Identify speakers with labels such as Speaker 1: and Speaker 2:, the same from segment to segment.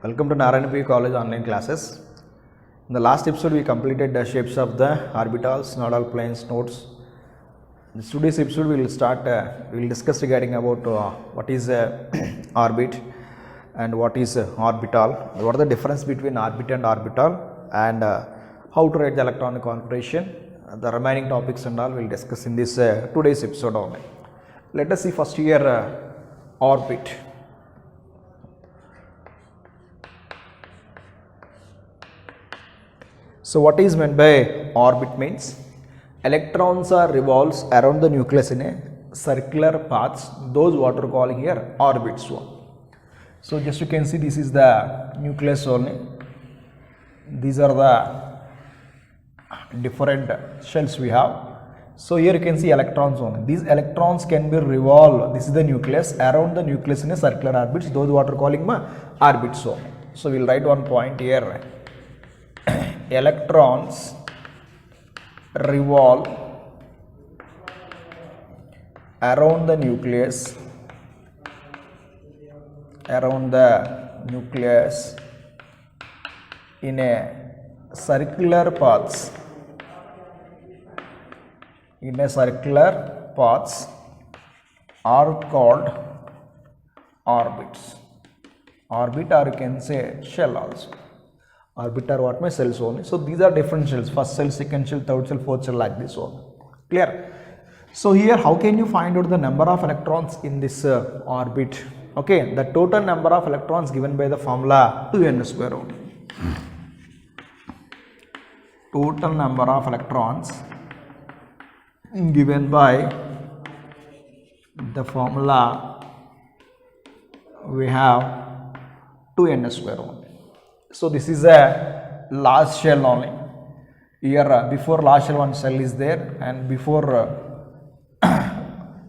Speaker 1: Welcome to Narayana College online classes. In the last episode, we completed the shapes of the orbitals, nodal planes, nodes. In today's episode, we will discuss regarding about what is orbit and what is orbital. What are the difference between orbit and orbital, and how to write the electronic configuration. The remaining topics and all we will discuss in this today's episode only. Let us see first here orbit. So what is meant by orbit means electrons are revolves around the nucleus in a circular paths, those what are calling here orbits one. So just you can see this is the nucleus only. These are the different shells we have. So here you can see electrons only. These electrons can be revolved. This is the nucleus, around the nucleus in a circular orbits, those what are calling orbits only. So we will write one point here. Electrons revolve around the nucleus in a circular paths are called orbits. Orbit, or you can say shell also. Orbit are what my cells only. So these are different shells, first cell, second shell, third shell, fourth shell, like this only. Clear? So here how can you find out the number of electrons in this orbit? Okay, the total number of electrons given by the formula 2n square only. Total number of electrons given by the formula we have 2n square only. So this is a last shell only. Here before last shell one shell is there, and before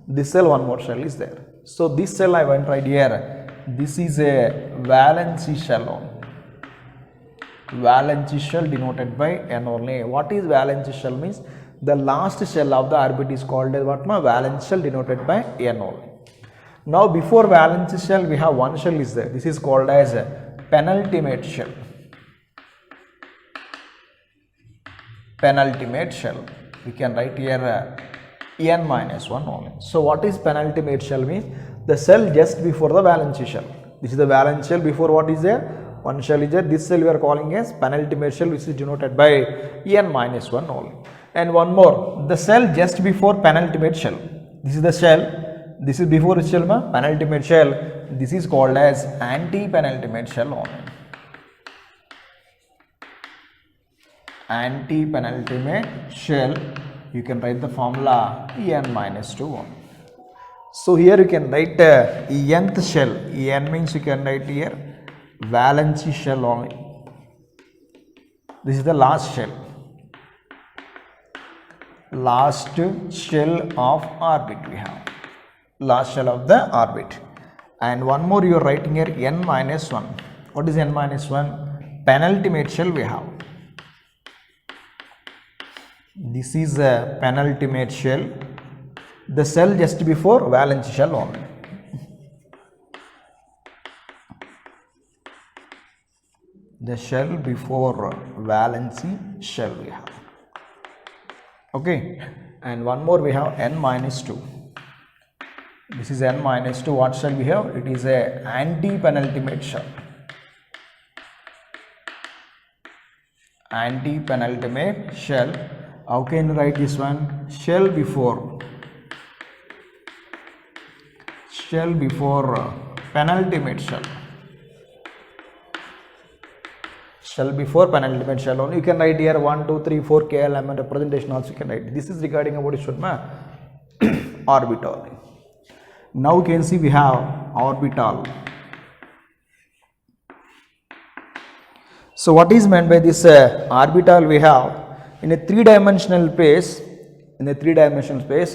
Speaker 1: this cell one more shell is there. So this cell I went right here. This is a valency shell only. Valency shell denoted by n only. What is valency shell means? The last shell of the orbit is called as what? Valence shell denoted by n only. Now before valency shell we have one shell is there. This is called as a penultimate shell. Penultimate shell. We can write here n minus 1 only. So what is penultimate shell means? The cell just before the valency shell. This is the valence shell. Before what is there? One shell is there. This cell we are calling as penultimate shell, which is denoted by n minus 1 only. And one more, the cell just before penultimate shell. This is the shell. This is before which shell? Penultimate shell. This is called as anti-penultimate shell only. Anti-penultimate shell. You can write the formula en minus 2 only. So here you can write nth shell. En means you can write here valency shell only. This is the last shell. Last shell of orbit we have. Last shell of the orbit. And one more you are writing here n minus 1. What is n minus 1? Penultimate shell we have. This is a penultimate shell. The cell just before valence shell only. The shell before valency shell we have. Okay. And one more we have n minus 2. This is n minus 2. What shell we have? It is a anti-penultimate shell. Anti-penultimate shell. How can you write this one? Shell before penultimate shell. Shell before penultimate shell only. You can write here 1, 2, 3, 4 KLM and representation also you can write. This is regarding about orbital. Now you can see we have orbital. So what is meant by this orbital? We have in a three-dimensional space,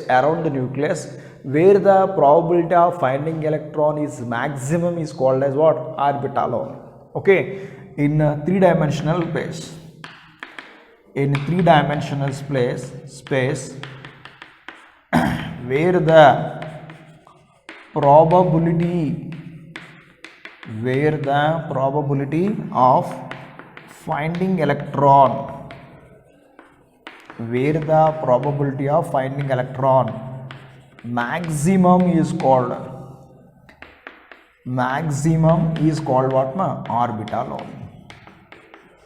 Speaker 1: around the nucleus, where the probability of finding electron is maximum is called as what? Orbital only. Okay, in a three-dimensional space. In three-dimensional space where the probability where the probability of finding electron, where the probability of finding electron maximum is called what ma? Orbital only.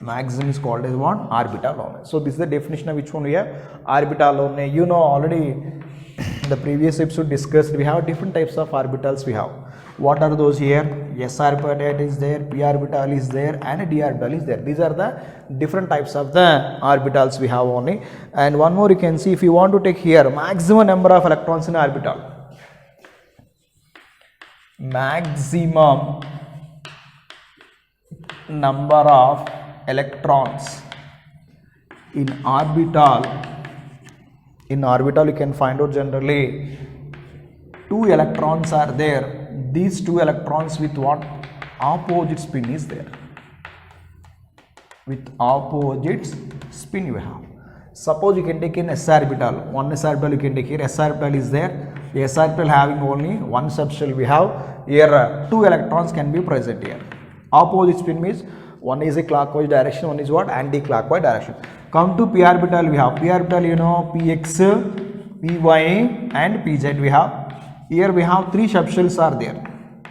Speaker 1: Maximum is called as what? Orbital only. So this is the definition of which one we have? Orbital only. You know already the previous episode discussed, we have different types of orbitals we have. What are those here? S orbital is there, p orbital is there, and d orbital is there. These are the different types of the orbitals we have only. And one more you can see, if you want to take here maximum number of electrons in orbital, maximum number of electrons in orbital, you can find out generally 2 electrons are there. These 2 electrons with what? Opposite spin is there. With opposite spin you have. Suppose you can take in s orbital. One s orbital you can take here. S orbital is there. S orbital having only one subshell we have. Here 2 electrons can be present here. Opposite spin means one is a clockwise direction, one is what? Anti-clockwise direction. Come to p orbital, we have p orbital, you know, px, py and pz we have. Here we have 3 subshells are there.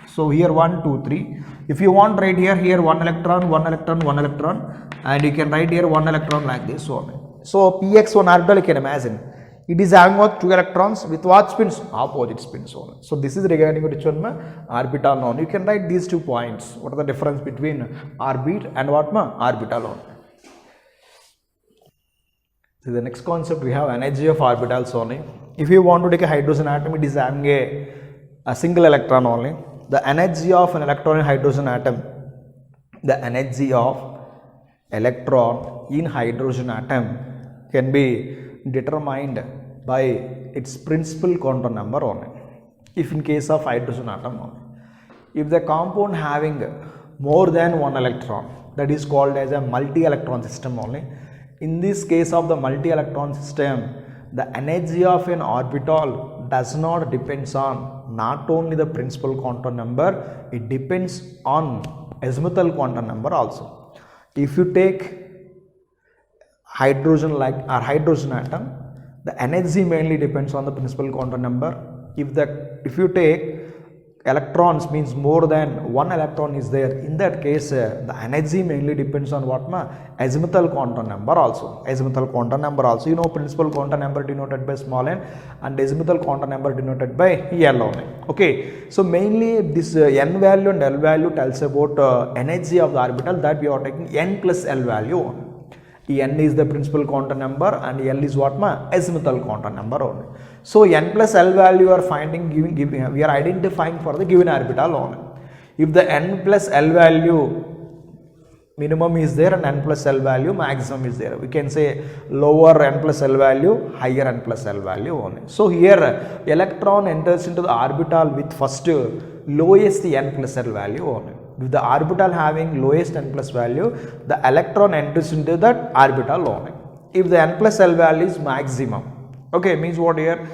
Speaker 1: So here 1, 2, 3. If you want write here 1 electron, 1 electron, 1 electron, and you can write here 1 electron like this. So px one orbital you can imagine. It is having what? 2 electrons with what spins? Opposite spins only. So this is regarding which one? Orbital only. You can write these 2 points. What are the difference between orbit and what? Orbital only. So the next concept we have energy of orbitals only. If you want to take a hydrogen atom, it is having a single electron only. The energy of an electron in hydrogen atom, the energy of electron in hydrogen atom can be determined by its principal quantum number only. If in case of hydrogen atom only, if the compound having more than 1 electron, that is called as a multi-electron system only. In this case of the multi-electron system, the energy of an orbital does not depends on not only the principal quantum number, it depends on azimuthal quantum number also. If you take hydrogen hydrogen atom, the energy mainly depends on the principal quantum number. If you take electrons, means more than 1 electron is there, in that case the energy mainly depends on what? Azimuthal quantum number also. Azimuthal quantum number also. You know, principal quantum number denoted by small n and azimuthal quantum number denoted by L only. Okay, so mainly this n value and L value tells about energy of the orbital, that we are taking n plus L value only. N is the principal quantum number and L is what? Azimuthal quantum number only. So n plus L value are finding, we are identifying for the given orbital only. If the n plus L value minimum is there and n plus L value maximum is there, we can say lower n plus L value, higher n plus L value only. So here electron enters into the orbital with first lowest n plus L value only. With the orbital having lowest n plus value, the electron enters into that orbital only. If the n plus L value is maximum, okay, means what here?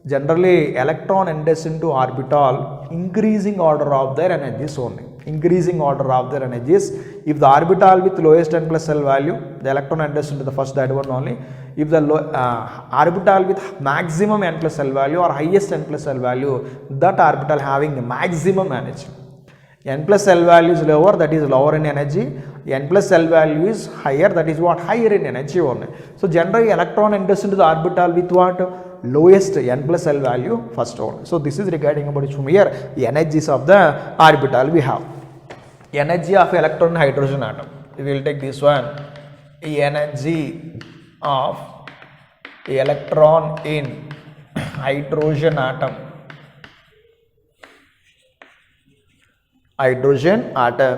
Speaker 1: Generally electron enters into orbital increasing order of their energies only. Increasing order of their energies. If the orbital with lowest n plus L value, the electron enters into the first that one only. If the orbital with maximum n plus L value or highest n plus L value, that orbital having maximum energy. N plus L value is lower, that is lower in energy. N plus L value is higher, that is what? Higher in energy only. So generally electron enters into the orbital with what? Lowest n plus L value first only. So this is regarding about from here the energies of the orbital we have. Energy of electron hydrogen atom. We will take this one. The energy of electron in hydrogen atom. Hydrogen atom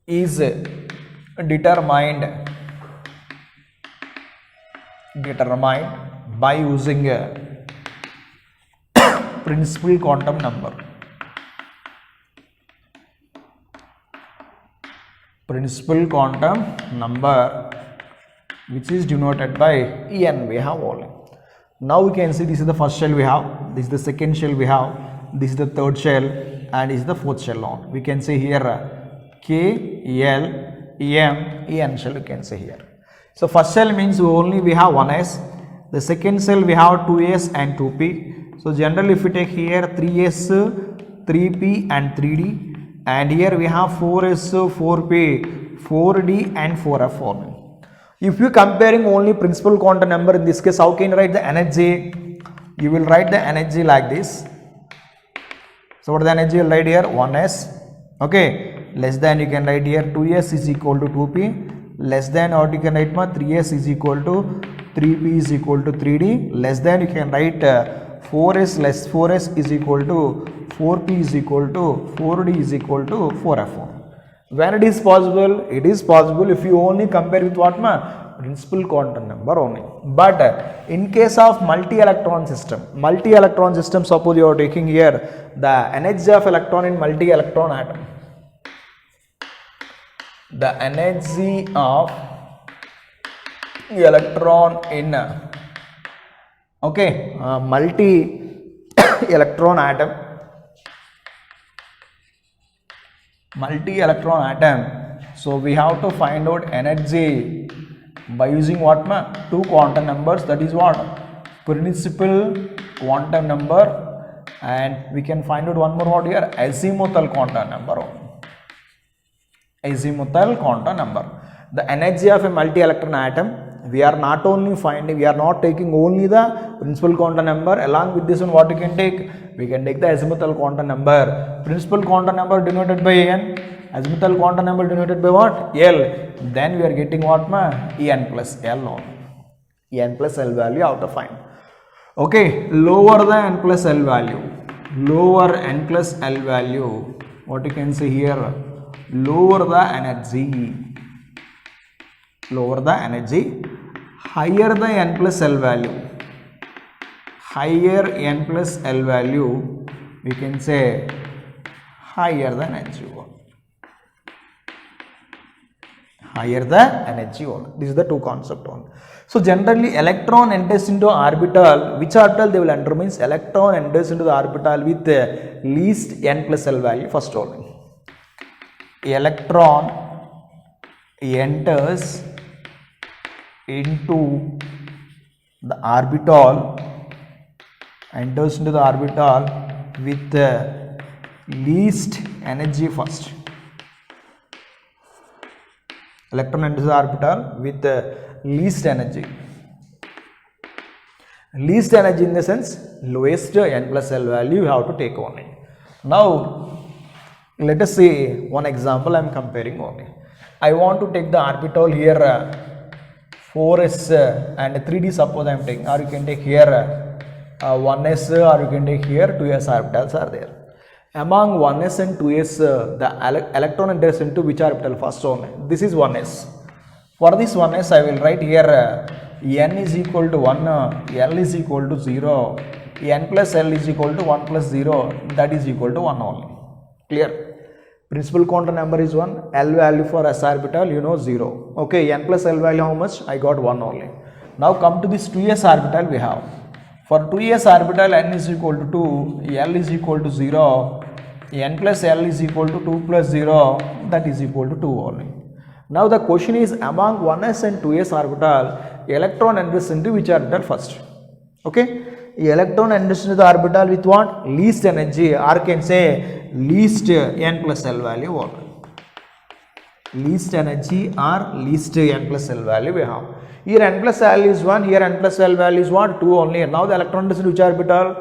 Speaker 1: is determined by using a principal quantum number. Principal quantum number which is denoted by En we have only. Now we can see this is the first shell we have, this is the second shell we have, this is the third shell, and is the fourth shell on. We can say here K, L, M, En shell you can say here. So first shell means only we have 1s. The second cell we have 2s and 2p. So generally if we take here 3s, 3p and 3d, and here we have 4s, 4p, 4d and 4f only. If you comparing only principal quantum number, in this case how can you write the energy? You will write the energy like this. So what is the energy? You will write here 1s, okay, less than you can write here 2s is equal to 2p, less than or you can write 3s is equal to 3p is equal to 3d, less than you can write 4s less 4s is equal to 4p is equal to 4d is equal to 4f. When it is possible? It is possible if you only compare with what principal quantum number only. But in case of multi-electron system, suppose you are taking here the energy of electron in multi-electron atom. The energy of electron in multi-electron atom. So we have to find out energy by using what two quantum numbers, that is what principal quantum number, and we can find out one more what here, azimuthal quantum number. Azimuthal quantum number. The energy of a multi-electron atom, we are not taking only the principal quantum number. Along with this one, what we can take? We can take the azimuthal quantum number. Principal quantum number denoted by n, azimuthal quantum number denoted by what? L. Then we are getting what? En plus L on. En plus L value out of find. Okay, lower the n plus L value. Lower n plus L value. What you can say here? Lower the energy. Lower the energy. Higher the n plus L value. Higher n plus L value, we can say higher the energy one. Higher the energy one. This is the two concept one. So generally electron enters into orbital. Which orbital they will enter means electron enters into the orbital with least n plus L value first only. Electron enters into the orbital with least energy first. Electron enters the orbital with least energy. Least energy in the sense lowest n plus L value you have to take only. Now let us say one example I am comparing only. I want to take the orbital here 4s and 3d suppose I am taking, or you can take here 1s or you can take here 2s orbitals are there. Among 1s and 2s, the electron enters into which orbital first only? This is 1s. For this 1s, I will write here n is equal to 1, L is equal to 0, n plus L is equal to 1 plus 0, that is equal to 1 only. Clear? Principal quantum number is 1, L value for s orbital, 0. Okay, n plus L value how much? I got 1 only. Now come to this 2s orbital we have. For 2s orbital, n is equal to 2, L is equal to 0, n plus L is equal to 2 plus 0, that is equal to 2 only. Now the question is, among 1s and 2s orbital, electron enters into which orbital first? Okay, electron enters into the orbital with what? Least energy, or can say least n plus L value only. Least energy or least n plus L value we have. Here n plus L is 1, here n plus L value is what? 2 only. And now the electron enters into which orbital?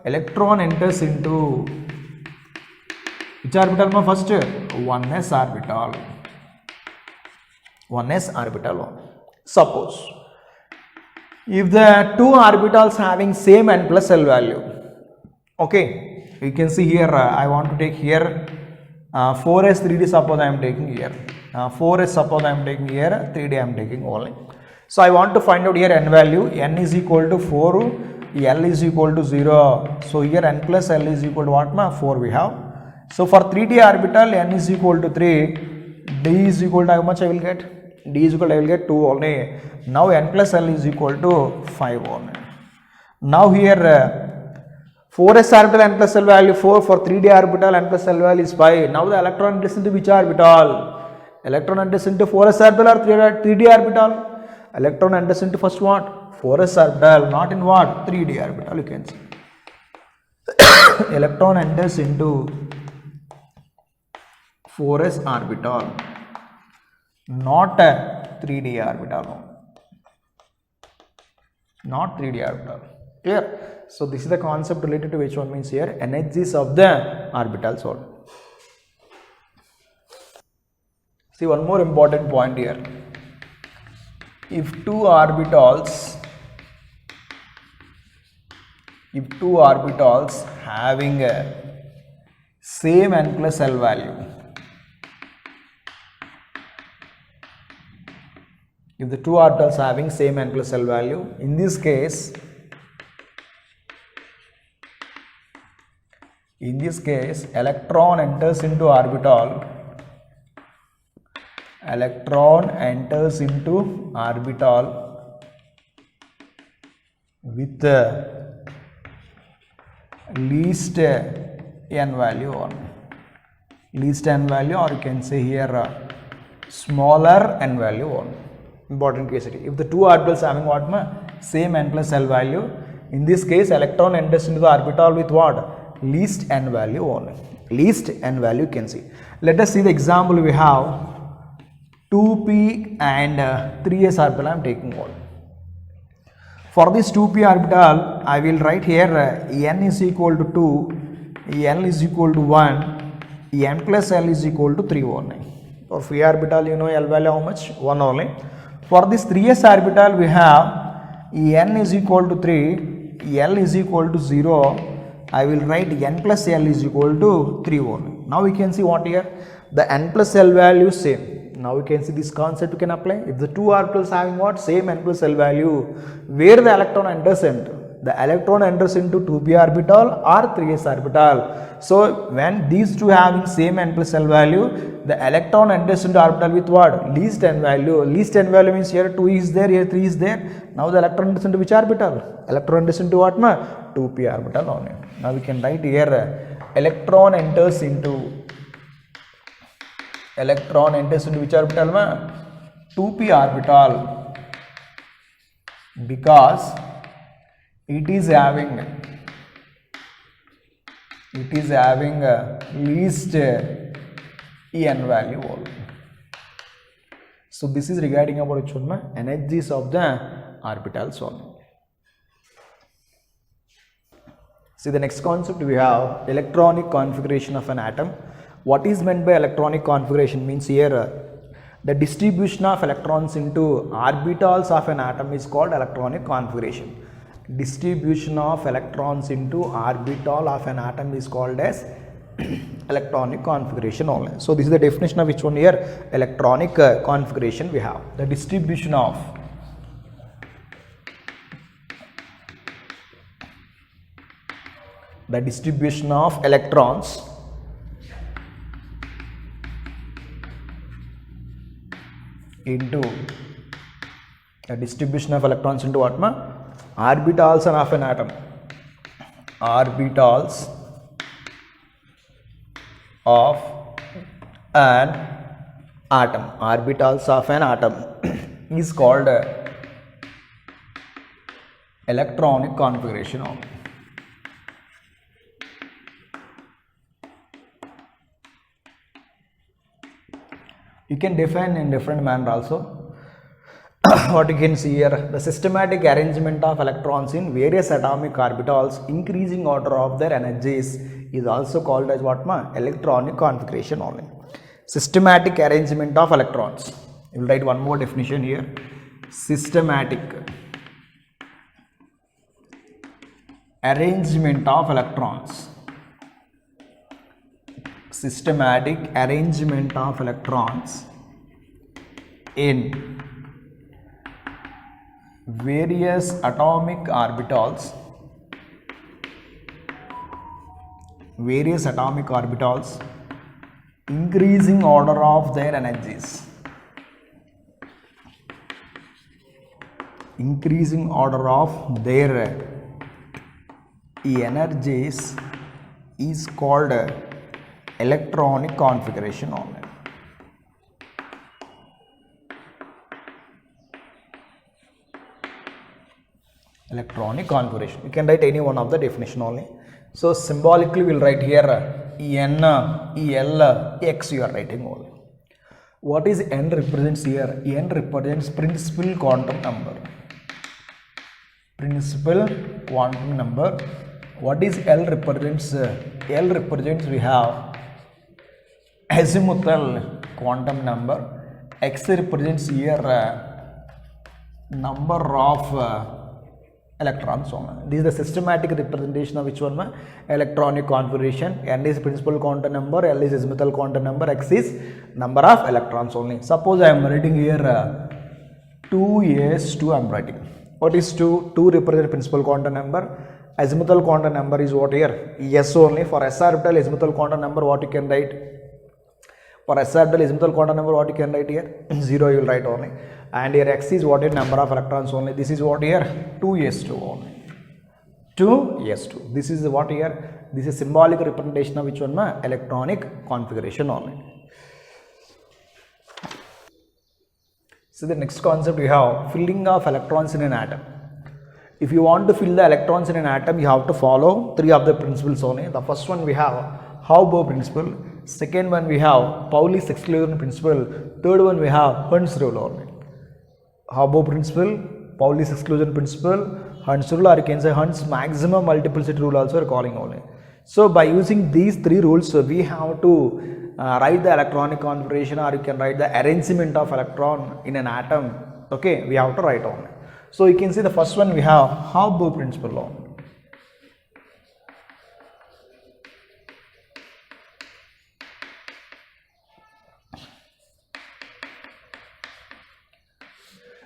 Speaker 1: Electron enters into which orbital first? 1s orbital. 1s orbital. Suppose if the two orbitals having same n plus L value, okay, you can see here I want to take here 4s 3d suppose I am taking here, 4s suppose I am taking here, 3d I am taking only. So I want to find out here n value, n is equal to 4, L is equal to 0, so here n plus L is equal to what? 4 we have. So for 3d orbital, n is equal to 3, d is equal to how much I will get? D is equal to I will get 2 only. Now n plus L is equal to 5 only. Now here 4s orbital n plus l value 4, for 3d orbital n plus l value is 5. Now the electron enters into which orbital? Electron enters into 4s orbital or 3d orbital? Electron enters into first what? 4s orbital, not in what? 3d orbital, you can see. Electron enters into 4s orbital, not a 3d orbital, not 3d orbital. Clear? So this is the concept related to which one means here energies of the orbitals. See one more important point here. If two orbitals having a same n plus l value, if the two orbitals having same n plus l value, in this case electron enters into orbital with the least n value, or least n value, or you can say here smaller n value on. Important case. If the two orbitals having what? Same n plus l value, in this case electron enters into the orbital with what? Least n value only. Least n value you can see. Let us see the example. We have 2p and 3s orbital I am taking all. For this 2p orbital I will write here n is equal to 2, n is equal to 1, n plus l is equal to 3 only. For p orbital you know l value how much? 1 only. For this 3s orbital we have n is equal to 3, l is equal to 0. I will write n plus l is equal to 3 only. Now we can see what here? The n plus l value same. Now we can see this concept you can apply. If the two orbitals having what? Same n plus l value, where the electron enters into? The electron enters into 2p orbital or 3s orbital. So when these two having same n plus l value, the electron enters into orbital with what? Least n value. Least n value means here 2 is there, here 3 is there. Now the electron enters into which orbital? Electron enters into what? 2p orbital only. Now we can write here electron enters into which orbital? 2p orbital, because it is having least en value only. So this is regarding about which one? Energies of the orbitals only. See the next concept we have electronic configuration of an atom. What is meant by electronic configuration means here the distribution of electrons into orbitals of an atom is called electronic configuration. Distribution of electrons into orbital of an atom is called as electronic configuration only. So this is the definition of which one here? Electronic configuration we have. The distribution of electrons into what? Orbitals of an atom. Orbitals of an atom is called electronic configuration only. You can define in different manner also. What you can see here, the systematic arrangement of electrons in various atomic orbitals, increasing order of their energies, is also called as what? Electronic configuration only. Systematic arrangement of electrons. You will write one more definition here. Systematic arrangement of electrons. Systematic arrangement of electrons in various atomic orbitals, increasing order of their energies, energies is called electronic configuration only. Electronic configuration, you can write any one of the definition only. So symbolically we'll write here n, el, x you are writing only. What is n represents here? N represents principal quantum number. Principal quantum number. What is L represents? L represents we have azimuthal quantum number. X represents here number of electrons. This is the systematic representation of which one? Electronic configuration. N is principal quantum number, L is azimuthal quantum number, X is number of electrons only. Suppose I am writing here 2s2 I am writing. What is 2? 2 represents principal quantum number. Azimuthal quantum number is what here? S only. For s orbital azimuthal quantum number, what you can write? For s orbital azimuthal quantum number, what you can write here? 0 you will write only. And here x is what is number of electrons only. This is what here? 2s2 only. 2s2. This is what here? This is symbolic representation of which one? Electronic configuration only. So the next concept we have filling of electrons in an atom. If you want to fill the electrons in an atom, you have to follow 3 of the principles only. The first one we have Haber principle. Second one we have Pauli's exclusion principle. Third one we have Hund's rule only. Haber principle, Pauli's exclusion principle, Hund's rule, or you can say Hund's maximum multiplicity rule also are calling only. So by using these 3 rules, we have to write the electronic configuration, or you can write the arrangement of electron in an atom. Okay, we have to write on. So you can see the first one we have Haber principle only.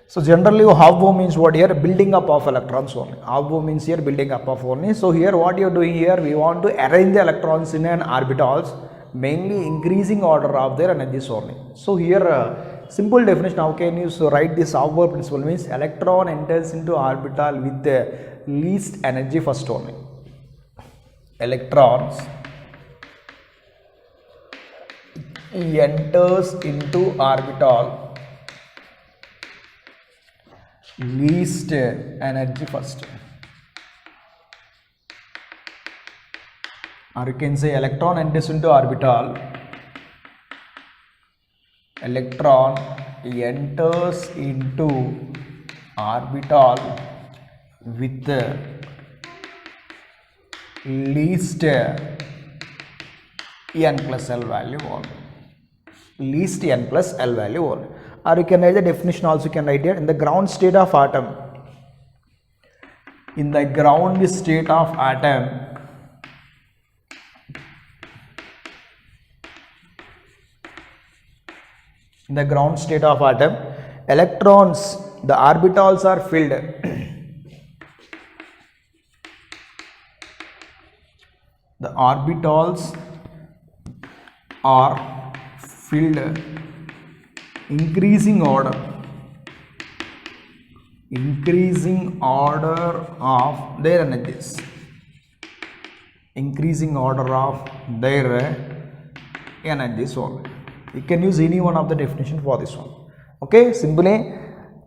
Speaker 1: So generally Haber means what here? Building up of electrons only. Haber means here building up of only. So here what you are doing here, we want to arrange the electrons in an orbitals, mainly increasing order of their energies only. So here simple definition, how can you write this Haber principle? Means electron enters into orbital with the least energy first only. Electrons enters into orbital least energy first, or you can say electron enters into orbital, electron enters into orbital with least n plus L value only. Least n plus L value only. Or you can write the definition also, you can write here in the ground state of atom. In the ground state of atom, in the ground state of atom, electrons, the orbitals are filled. The orbitals are filled increasing order of their energies, increasing order of their energies only. You can use any one of the definition for this one. Okay, simply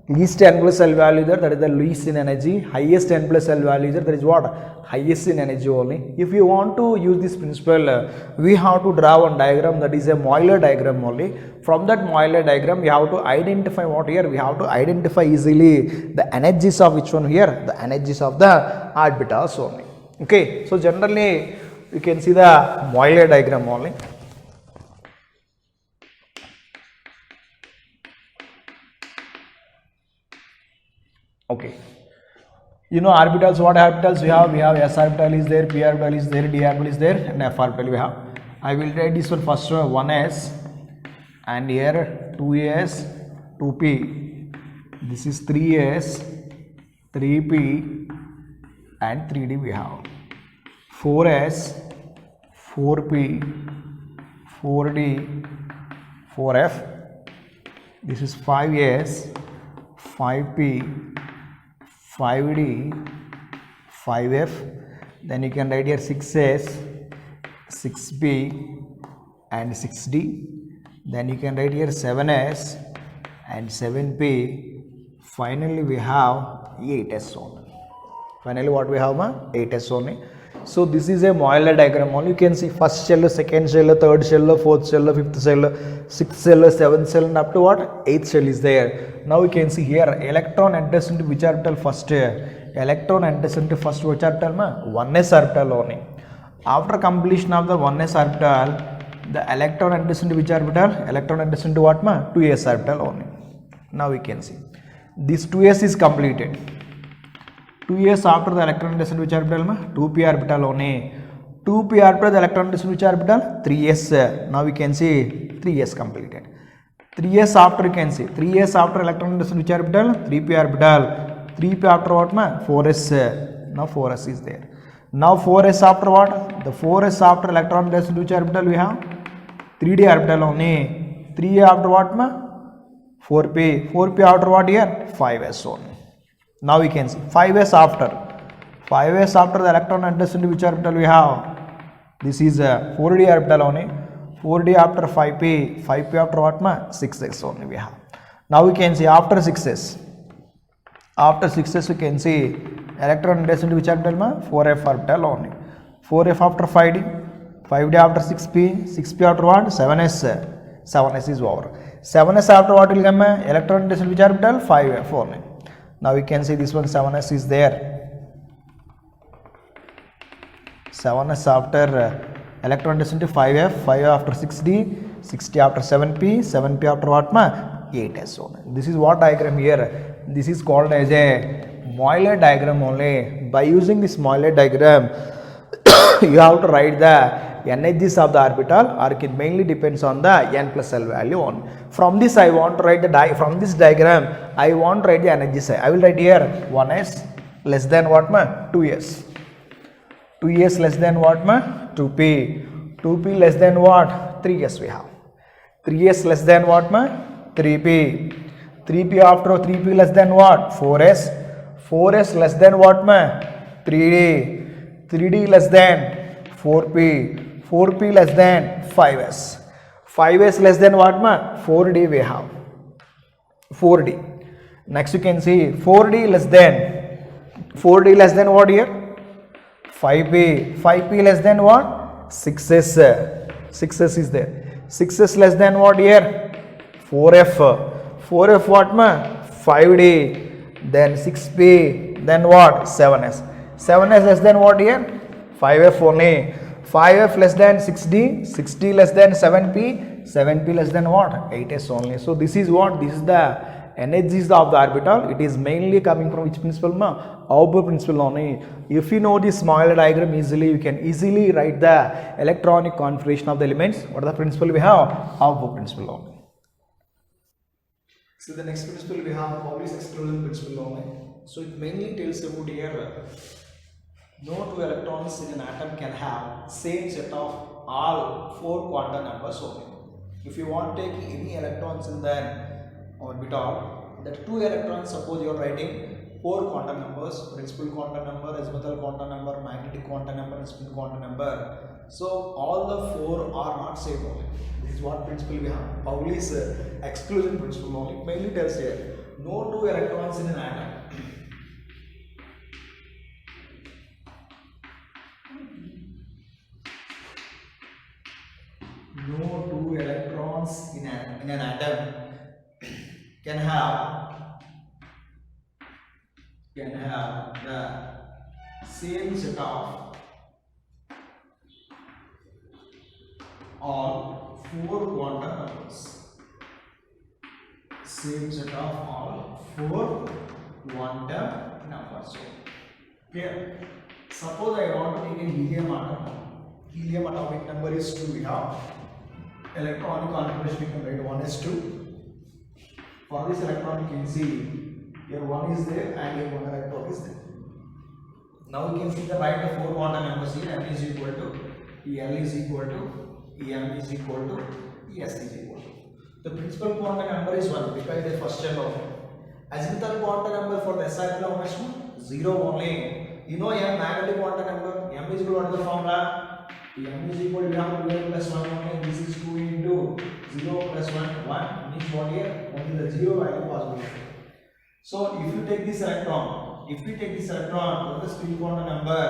Speaker 1: least n plus L value there, that is the least in energy. Highest n plus L value there, that is what? Highest in energy only. If you want to use this principle, we have to draw one diagram, that is a Euler diagram only. From that Euler diagram, we have to identify what here? We have to identify easily the energies of which one here? The energies of the orbitals only. Okay, so generally you can see the Euler diagram only. Okay, you know orbitals, what orbitals we have? We have s orbital is there, p orbital is there, d orbital is there, and f orbital we have. I will write this one first, 1s, and here 2s, 2p, this is 3s, 3p, and 3d we have. 4s, 4p, 4d, 4f, this is 5s, 5p, 5d, 5f, Then you can write here 6s, 6b and 6d. Then you can write here 7s and 7p. Finally we have 8s only. Finally what we have? 8s only. So this is a modular diagram only. You can see first cell, second cell, third cell, fourth cell, fifth cell, sixth cell, seventh cell and up to what? 8th cell is there. Now you can see here electron enters into which orbital first? Electron enters into first which orbital? 1s orbital only. After completion of the 1s orbital, the electron enters into which orbital? Electron enters into what? 2s orbital only. Now we can see this 2s is completed. 2s after the electron enters into which orbital? 2p orbital only. 2p orbital the electron enters into which orbital? 3s. Now we can see 3s completed. 3s after you can see 3s after electron enters into which orbital? 3p orbital. 3p after what? 4s. Now 4s is there. Now 4s after what? The 4s after electron enters into which orbital we have? 3d orbital only. 3 after what? 4p. 4p after what here? 5s only. Now we can see 5s after. 5s after the electron enters into which orbital we have? This is 4d orbital only. 4d after 5p. 5p after what? 6s only we have. Now we can see after 6s. After 6s we can see electron enters into which orbital? 4f orbital only. 4f after 5d. 5d after 6p. 6p after what? 7s. 7s is over. 7s after what will come? Electron enters into which orbital? 5f only. Now we can see this one 7s is there. 7s after electron enters into 5f, 5 after 6d, 6d after 7p, 7p after what? 8s only. This is what diagram here. This is called as a Moeller diagram only. By using this Moeller diagram, you have to write the energies of the orbital, or it mainly depends on the n plus L value on. From this I want to write the from this diagram I want to write the energy side. I will write here 1s less than what? 2s. 2s less than what? 2p. 2p less than what? 3s we have. 3s less than what? 3p. 3p after 3p less than what? 4s. 4s less than what? 3d. 3d less than 4p. 4p less than 5s. 5s less than what? 4d we have. 4d. Next you can see 4d less than what here? 5p. 5p less than what? 6s. 6s is there. 6s less than what here? 4f. 4f what? 5d. Then 6p. Then what? 7s. 7s less than what here? 5f only. 5f less than 6d, 6d less than 7p, 7p less than what? 8s only. So this is what? This is the energies of the orbital. It is mainly coming from which principle? Auber principle only. If you know this Moeller diagram easily, you can easily write the electronic configuration of the elements. What is the principle we have? Auber principle only. So the next principle we have Pauli's exclusion principle only. So it mainly tells about here no two electrons in an atom can have same set of all 4 quantum numbers only. If you want to take any electrons in the orbital, that 2 electrons, suppose you are writing 4 quantum numbers, principal quantum number, azimuthal quantum number, magnetic quantum number and spin quantum number. So all the 4 are not same only. This is what principle we have. Pauli's exclusion principle only. It mainly tells here no 2 electrons in an atom in an atom can have the same set of all 4 quantum numbers. Same set of all 4 quantum numbers. Here, suppose I want to take a helium atom. Helium atomic number is 2. We have electronic configuration, we can write 1 is 2. For this electron, you can see here 1 is there and here 1 electron is there. Now you can see the right of 4 quantum numbers here. M is equal to L is equal to M is equal to S is equal to. The principal quantum number is 1 because the first term of azimuthal quantum number for the SI kilometers 0 only. You know M magnetic quantum number m is equal to what is the formula? M is equal to we have 2n plus 1 only. This is 2 into 0 plus 1 1 means what here? Only the 0 value possible here. So if you take this electron, what is the spin quantum number?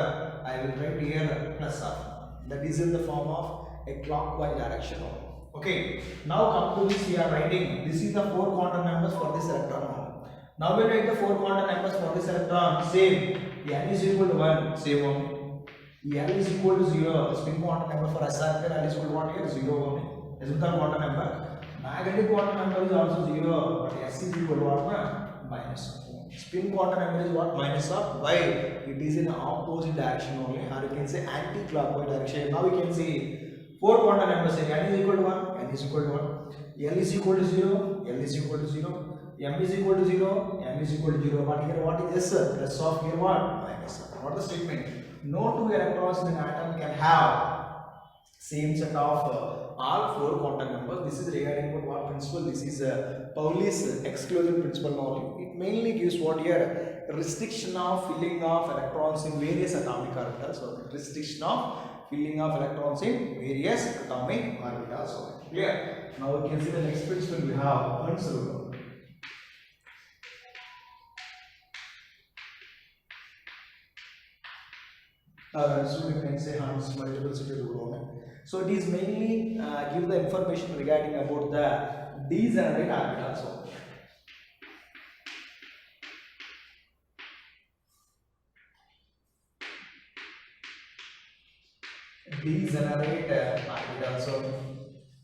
Speaker 1: I will write here plus r. That is in the form of a clockwise direction. Okay. Now come to this, we are writing. This is the 4 quantum numbers for this electron. Now we write the 4 quantum numbers for this electron. Same. N is equal to 1. Same only. L is equal to 0. The spin quantum number for S orbital L is equal to what here? 0 only. Azimuthal quantum number. Magnetic quantum number is also 0. But S is equal to what? Minus. Spin quantum number is what? Minus of. Why? It is in opposite direction only, or you can say anti-clockwise direction. Now we can see 4 quantum numbers. N is equal to 1. N is equal to 1. L is equal to 0. L is equal to 0. M is equal to 0. M is equal to 0. But here what is this? Plus of here what? Minus. What is the statement? No two electrons in an atom can have same set of all 4 quantum numbers. This is regarding what principle? This is Pauli's exclusion principle only. It mainly gives what here? Restriction of filling of electrons in various atomic orbitals. So restriction of filling of electrons in various atomic orbitals. So clear? Now we can see the next principle we have Hund's rule. So we can say Hund's multiplicity rule. So it is mainly give the information regarding about the degenerate orbitals. Degenerate orbitals.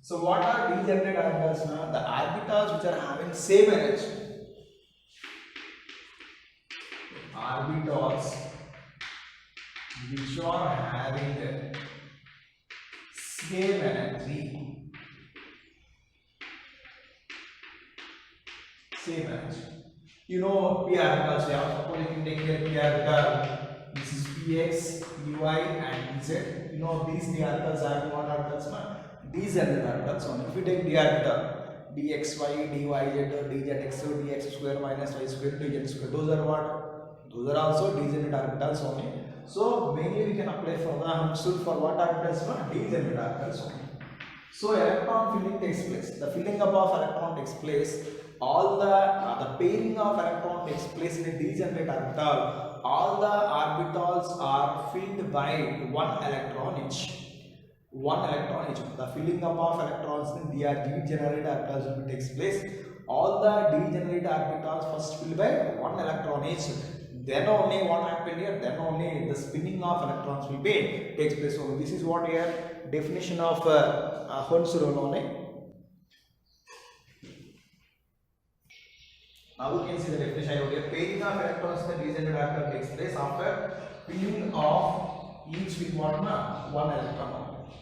Speaker 1: So what are degenerate orbitals? The orbitals which are having same energy. Orbitals which are having same energy. You know p orbitals. Suppose you can take here p orbital. This is px, dy, and dz. You know these d orbitals are what orbitals? Degenerate orbitals. So if we take d orbital, dxy, dyz, dzx, dx square minus y square, dz square. Those are what? Those are also degenerate orbitals only. So mainly we can apply for the Hund's rule for what orbitals? Degenerate orbitals only. So electron filling takes place. The filling up of electron takes place. All the pairing of electron takes place in a degenerate orbital. All the orbitals are filled by 1 electron each. 1 electron each. The filling up of electrons in the degenerate orbitals will takes place. All the degenerate orbitals first filled by 1 electron each. Then only what happened here? Then only the spinning of electrons will be takes place. So this is what here definition of Hund's rule only. Now we can see the definition here. Pairing of electrons in the degenerate orbital takes place after filling of each with one electron only.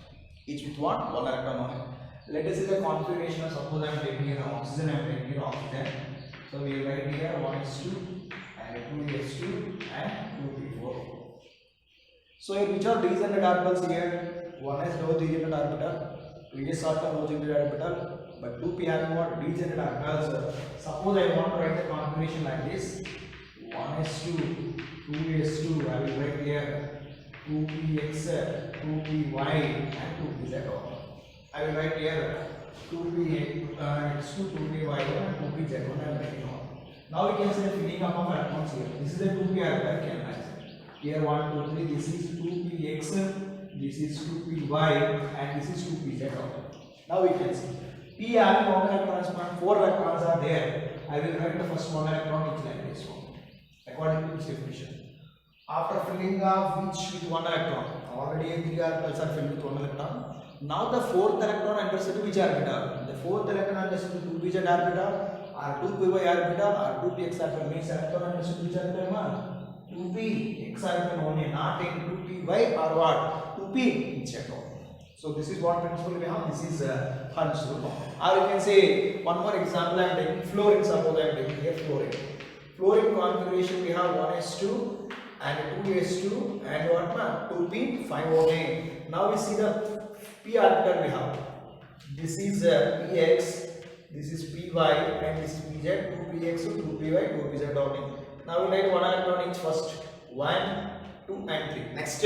Speaker 1: Each with one electron only. Let us see the configuration. Suppose I am taking here oxygen. So we write here 1s2 and 2s2 and 2p4. So here which are degenerate orbitals here? 1 is low degenerate orbital, 2s also low degenerate orbital, but 2p having what? Degenerate orbitals. Suppose I want to write the configuration like this: 1s2, 2s2. I will write here 2px, 2py and 2pz. I will write here 2px2, 2py and 2pz. I am writing on. Now we can see the filling up of electrons here. This is the 2p orbital. Can I here 1, 2, 3. This is 2px, this is 2py, and this is 2pz. Now we can see p having 1 electrons, 4 electrons are there. I will write the first 1 electron each like this one, according to this definition. After filling of each with 1 electron, already 3 orbitals are filled with 1 electron. Now the 4th electron enters into which orbital? The 4th electron enters into 2pz orbital, or 2py orbital, or 2px orbital. Means electron enters into which orbital? 2px orbital only, not in 2py or what? 2p check out. So this is what principle we have. This is Hund's rule. Or you can say one more example. I am taking fluorine. Suppose I am taking here fluorine. Fluorine configuration we have 1s2 and 2s2 and what? 2p5 only. Now we see the p orbital we have. This is px, this is py, and this is pz. 2px, 2py, 2pz only. Now we write 1 electron each first. 1, 2 and 3. Next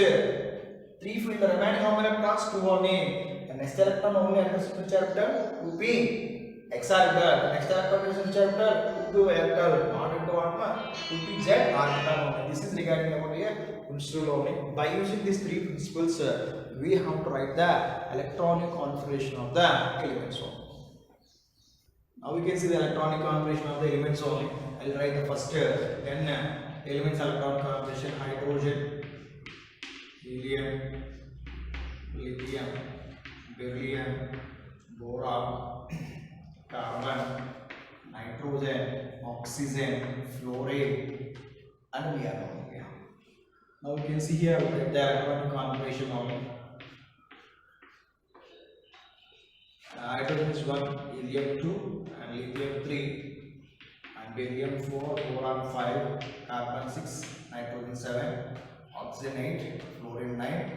Speaker 1: 3 field remaining how many electrons? 2 only. The next electron only enters into orbital 2p x orbital. The next electron is into orbital 2p orbital. Not into what? 2p z orbital only. This is regarding about here principle only. By using these three principles, we have to write the electronic configuration of the elements only. Now we can see the electronic configuration of the elements only. I will write the first 10 elements electronic configuration: hydrogen, helium, lithium, beryllium, boron, carbon, nitrogen, oxygen, fluorine, and neon. Now you can see here the electronic configuration only. Hydrogen is 1, helium 2, and lithium 3, and beryllium 4, boron 5, carbon 6, nitrogen 7, oxygen 8, fluorine 9,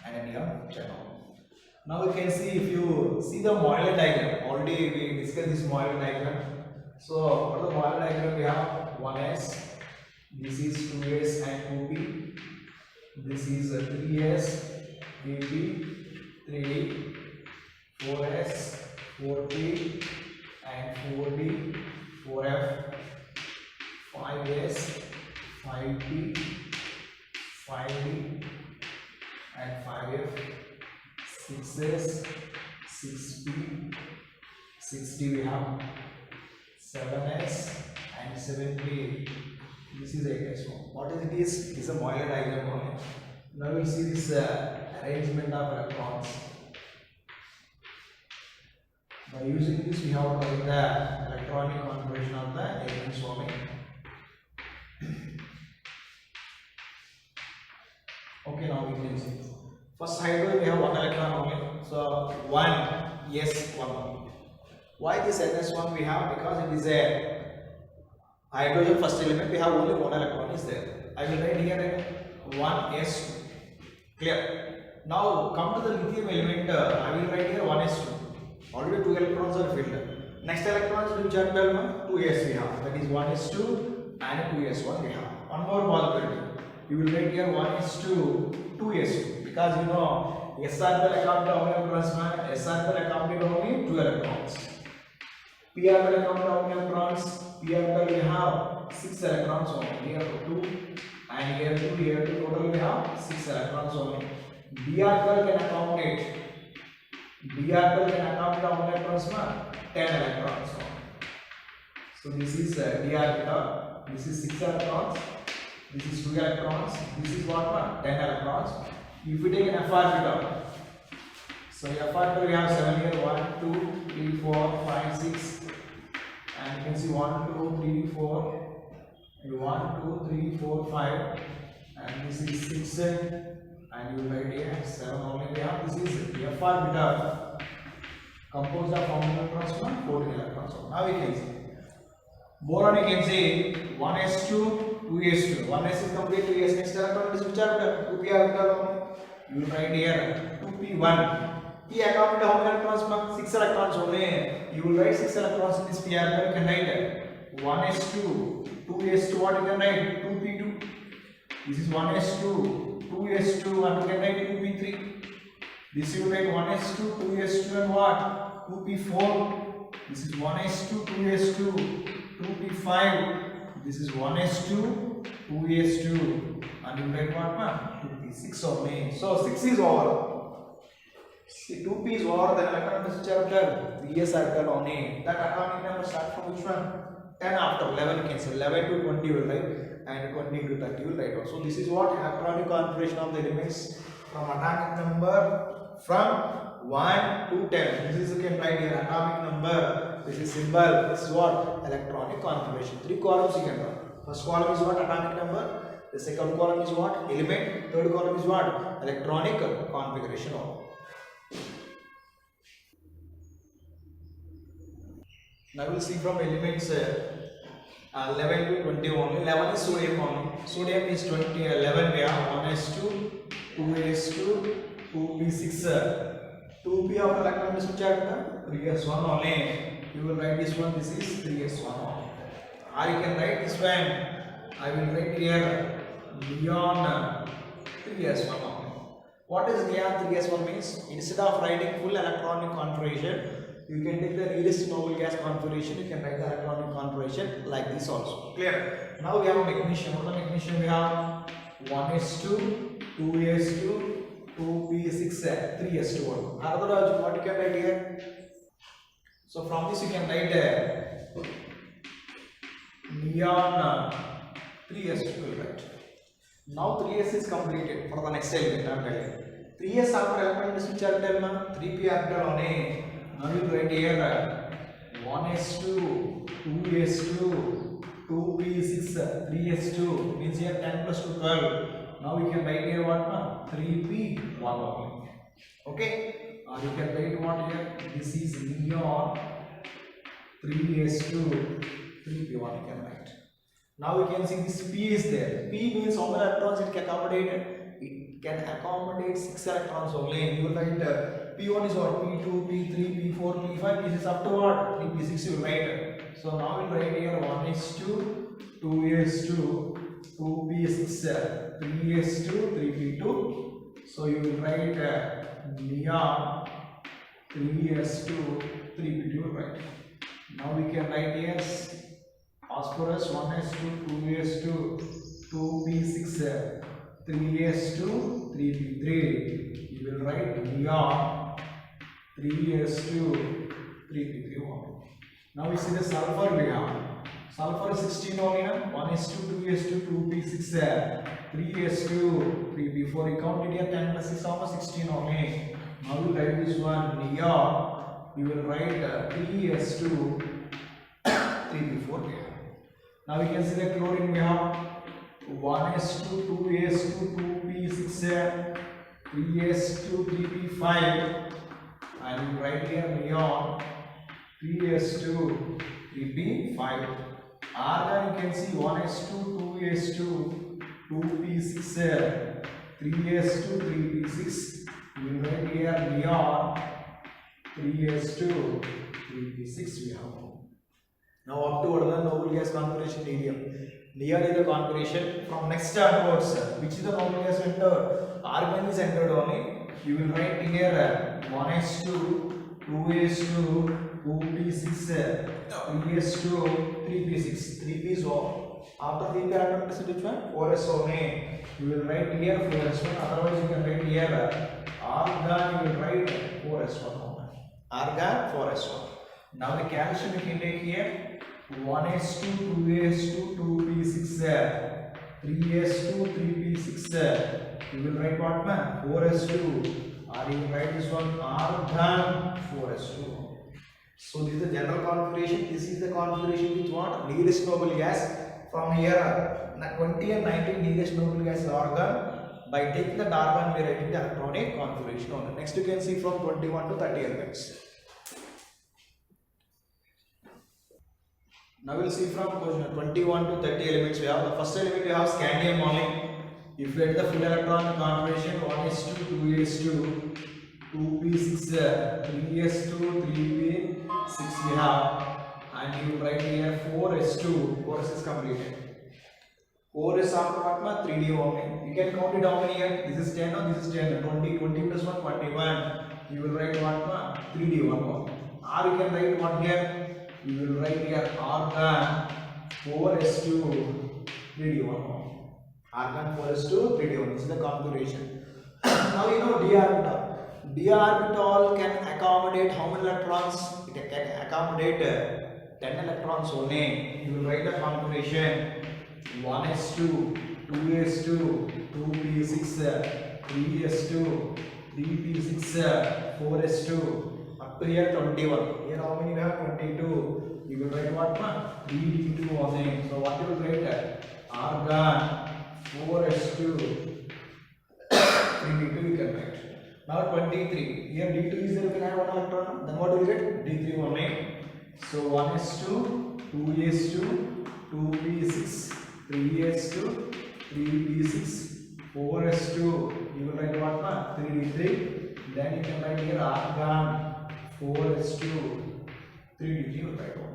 Speaker 1: and neon 10. Now you can see, if you see the Moeller diagram, already we discussed this Moeller diagram. So for the Moeller diagram we have 1s, this is 2s and 2p, this is 3s, 3p, 3d, 4s, 4p, and 4d, 4f, 5s, 5p, 5d, and 5f, 6s, 6p, 6d we have, 7s, and 7p. This is 8s. What is it is? It is a Moeller diagram only. Now we see this arrangement of electrons. By using this, we have to write the electronic configuration of the elements only. Okay, now we can see. First hydrogen, we have 1 electron only. So 1 s1 only. Why this ns1 we have? Because it is a hydrogen first element. We have only 1 electron is there. I will write here 1s2. Clear? Now come to the lithium element. I will write here 1s2. Already 2 electrons are filled. Next electrons which are 2s we have. That is 1s2 and 2s1 we have. One more possibility. You will write here 1s2, 2s2. Because you know s orbital accounted how many electrons? S orbital accounted only 2 electrons. P orbital accounted how many electrons? P orbital we have 6 electrons only. Here 2 and here 2, here 2. Total we have 6 electrons only. D orbital can accommodate. D orbital can accommodate how many electrons? 10 electrons. So this is D orbital. This is 6 electrons. This is 2 electrons. This is what? 10 electrons. If we take an F orbital, so F orbital we have 7 here. 1, 2, 3, 4, 5, 6, and you can see 1, 2, 3, 4, and 1, 2, 3, 4, 5, and this is 6, and you will write here 7 only we have. This is F orbital composed of how many electrons? 14 electrons. Now we can see boron. You can see 1s2, 2s2. 1s is complete, 2s next electron is which orbital? 2p orbital only. You will write here 2p1. P accounted how many electrons? 6 electrons only. You will write 6 electrons in this p orbital. You can write 1s2, 2s2. What you can write? 2p2. This is 1s2, 2s2, and you can write 2p3. This you write 1s2, 2s2, and what? 2p4. This is 1s2, 2s2, 2p5. This is 1s2, 2s2, and you write what? 2p6 only. So 6 is over. See, 2p is over. Then electron is which orbital? 3s orbital only. That atomic number starts from which one? 10 after 11. You can say 11 to 20 will write, and 20 to 30 will write. So this is what electronic configuration of the elements from atomic number from 1 to 10. This is you can write here atomic number. This is symbol. This is what? Electronic configuration. 3 columns you can write. First column is what? Atomic number. The second column is what? Element. Third column is what? Electronic configuration. Now we will see from elements 11 to 20 only. 11 is sodium only. Sodium is 20. 11 we have 1s2, 2s2, 2p6. 2p of electron is which orbital? 3s1 only. You will write this one. This is 3s1 only. Or you can write this one. I will write here neon 3s1 only. What is neon 3s1 means? Instead of writing full electronic configuration, you can take the nearest noble gas configuration. You can write the electronic configuration like this also. Clear? Now we have a magnesium. What the magnesium we have? 1s2, 2s2, 2p6, 3s2. Another what you can write here? So from this you can write neon 3s2, right? Now 3s is completed for the next element. I am telling. 3s after element which I am telling, 3p after only. Now you write here 1s2, 2s2, 2p6, 3s2 means here 10 plus 2 12. Now we can write here what? 3p 1 only. Okay? Or you can write what here? This is neon 3s2, 3p1 you can write. Now we can see this p is there. P means how many electrons it can accommodate? It can accommodate 6 electrons only. You will write p1 is what? p2, p3, p4, p5. This is up to what? 3, p6 you will write. So now we will write here 1s2, 2s2, 2p6, 3s2, 3p2. So you will write neon 3s2, 3p2 you will write. Now we can write here phosphorus 1s2, 2s2, 2p6, 3s2, 3p3. You will write neon 3s2, 3p3. Now we see the sulfur we have. Sulfur 16 only, 1s2, 2s2, 2p6, 3s2, 3p4. You count it here 10 plus 6, almost 16 only. Now you write this one neon. You will write 3s2, 3p4 here. Now we can see the chlorine we have 1s2, 2s2, 2p6, 3s2, 3p5, and we write here neon 3s2, 3p5. Argon you can see 1s2, 2s2, 2p6, 3s2, 3p6. We will write here neon 3s2, 3p6 we have. Now up to what the noble gas configuration helium. Neon is the configuration. From next onwards, which is the noble gas entered? Argon is entered only. You will write here 1s2, 2s2, 2p6, 3s2, 3p6. 3p is what? After 3p electron percentage one 4s only. You will write here 4s1. Otherwise you can write here argon. You will write 4s1. Argon 4s1. Now the calcium you can take here 1s2, 2s2, 2p6, 3s2, 3p6. You will write what man? 4s2. Or you will write this one argon 4s2. So this is the general configuration. This is the configuration with what? Nearest noble gas. From here 20 and 19 nearest noble gas is argon. By taking the argon we are writing the electronic configuration only. Next you can see from 21 to 30 elements. Now we will see from 21 to 30 elements we have. The first element we have scandium only. If we get the full electron configuration 1s2, 2s2, 2p6, 3s2, 3p6 we have, and you write here 4s2. 4s is completed. 4 is after what? 3d only. You can count it how many here? This is 10 or this is 10. 20, 20 plus 1, 21. You will write what? 3d 1 more. Or you can write what here? You will write here argon 4s2, 3d 1 more. Argon 4s2, 3d 1. This is the configuration. Now you know d orbital. D orbital can accommodate how many electrons? It can accommodate 10 electrons only. You will write the configuration 1s2, 2s2, 2p6, 3s2, 3p6, 4s2. Up to here 21. Here how many we have? 22. You will write what? 3d2 only. So what you will write? Argon 4s2, 3d2 you can write. Now 23. Here d2 is there, you can add 1 electron. Then what will you get? d3 only. So 1s2, 2s2, 2p6, 3s2, 3p6, 4s2. You will write what? 3d3. Then you can write here argon 4s2, 3d3 you will write one.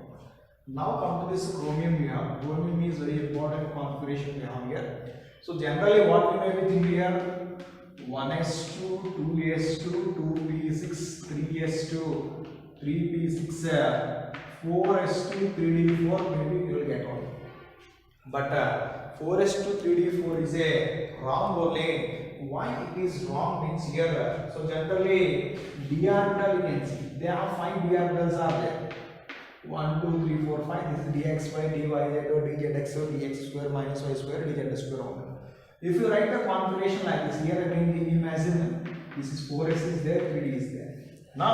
Speaker 1: Now come to this chromium we have. Chromium is very important configuration we have here. So generally what we may be thinking here? 1s2, 2s2, 2p6, 3s2, 3p6, 4s2, 3d4, maybe you will get one. But 4s2, 3d4 is a wrong only. Why it is wrong means here. So generally d orbital you can see there are 5 d orbitals are there. 1, 2, 3, 4, 5. This is dxy, dyz, or dzx, dx square minus y square, dz square. If you write the configuration like this, here again imagine this is 4s is there, 3d is there. Now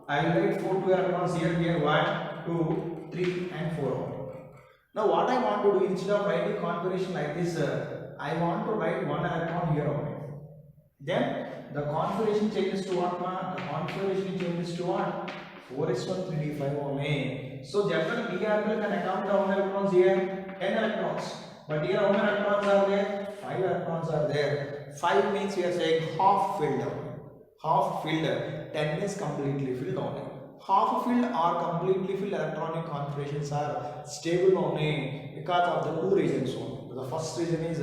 Speaker 1: I will write 4 2 electrons here 1, 2, 3 and 4. Now what I want to do, instead of writing configuration like this, I want to write 1 electron here only. Then the configuration changes to what? The configuration changes to what? 4s1 3d5 only. So generally d orbital can account how many electrons here? 10 electrons. But here how many electrons are there? 5 electrons are there. 5 means we are saying half filled only. Half filled. 10 is completely filled only. Half filled or completely filled electronic configurations are stable only because of the two reasons only. The first reason is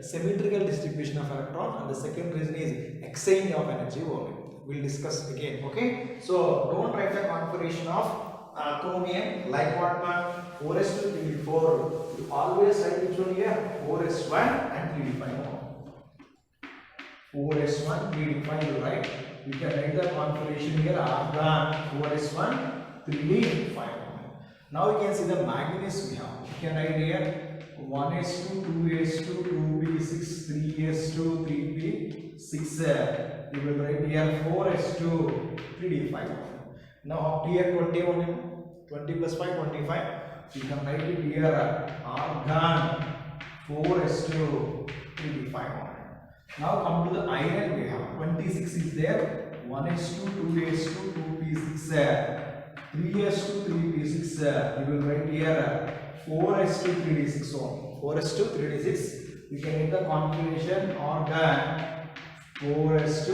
Speaker 1: symmetrical distribution of electrons, and the second reason is exchange of energy only. We'll discuss again. Okay, so don't write the configuration of chromium like what? 4s2 3d4. You always write which one here? 4s1 and 3d5. 4s1 3d5 you write. You can write the configuration here argon 4s1 3d5. Now you can see the manganese we have. You can write here 1s2 2s2 2p6 3s2 3p6. You will write here 4s2 3d5. Now here 20 plus 5 25. You can write it here argon 4s2 3d5. Now come to the iron we have 26 is there 1s2 2s2 2p6 3s2 3p6. You will write here 4s2 3d6 only. 4s2 3d6. You can write the configuration argon 4s2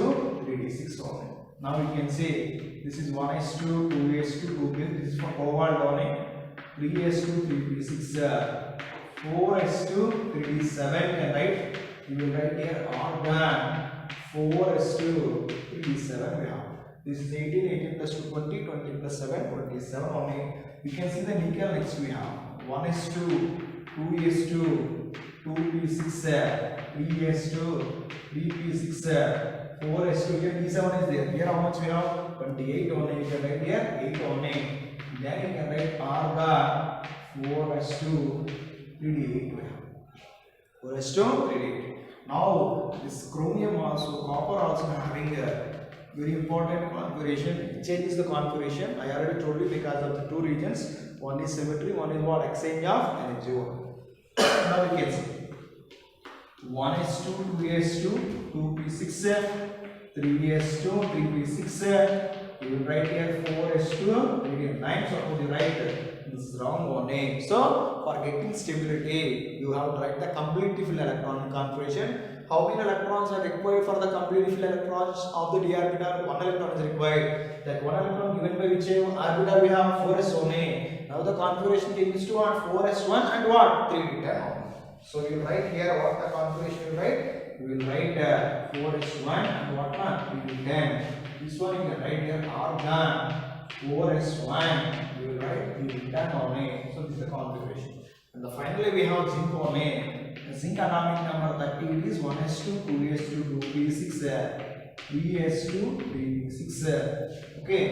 Speaker 1: 3d6 only. Now you can say this is 1s2 2s2 2p. This is for cobalt only. 3s2 3p6 4s2 3d7 can write. You will write here argon 4s2 3d7 we have. This is 18, 18 plus 2 20, 20 plus 7 27 only. You can see the nickel next we have 1s2 2s2 2p6 3s2 3p6 4s2. Here d7 is there. Here how much we have? 28 only. You can write here 8 only. Then you can write argon 4s2 3d8 we have. 4s2 3d8. Now this chromium also, copper also having a very important configuration. It changes the configuration. I already told you because of the two regions. One is symmetry, one is what? Exchange of energy. Now we can see 1s2 2s2 2p6 3s2 3p6. You will write here 4s2 3d9. Suppose you write this is wrong only. So for getting stability, you have to write the completely filled electron configuration. How many electrons are required for the completely filled electrons of the d orbital? 1 electron is required. That 1 electron given by which orbital we have 4s only. Now the configuration changes to what? 4s1 and what? 3d10. So you write here what the configuration you write? You will write 4s1 and what? 3d10. This one you can write here argon 4s1. You will write 3d10 only. So this is the configuration. And finally we have zinc only. The zinc atomic number 30 it is 1s2 2s2 2p6 3s2 3p6. Okay,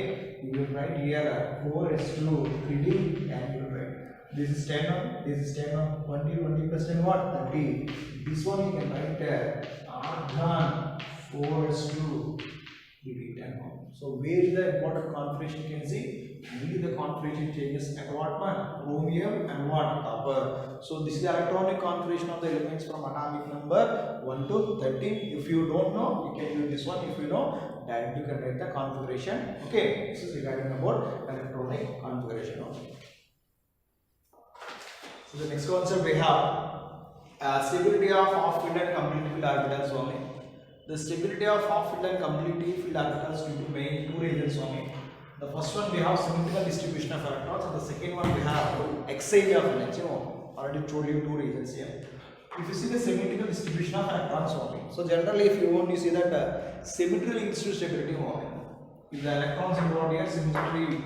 Speaker 1: you will write here 4s2 3d and you will write this is 10 on, this is 10 on, 20 plus 10 what? 30. This one you can write argon 4s2 3d10 on. So where is the important configuration you can see? Only the configuration changes at what one? Chromium and what? Copper. So this is the electronic configuration of the elements from atomic number 1 to 13. If you don't know, you can use this one. If you know, then you can write the configuration. Okay, this is regarding about electronic configuration. So the next concept we have stability of half-filled and completely filled orbitals only. The stability of half-filled and completely filled orbitals due to main two reasons only. The first one we have symmetrical distribution of electrons, and the second one we have exchange of energy. Already told you two reasons here. if you see the symmetrical distribution of electrons only. So generally, if you want, you see that symmetry leads to stability only. If the electrons involved here, symmetry,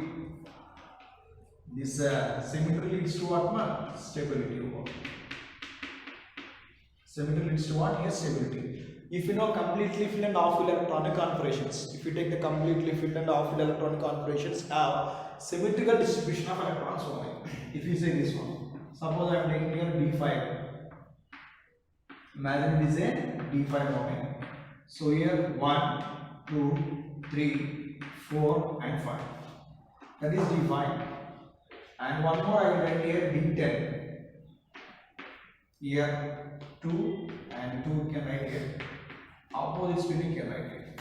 Speaker 1: this symmetry leads to what? Stability only. Symmetry leads to what? Here, stability. If you know completely filled and half filled electronic configurations, if you take the completely filled and half filled electronic configurations have symmetrical distribution of electrons only. If you say this one, suppose I am taking here D5. Imagine it is a D5 only. So here 1, 2, 3, 4 and 5. That is D5. And one more I will write here D10. Here 2 and 2 we can write here. Opposite spin we can write here.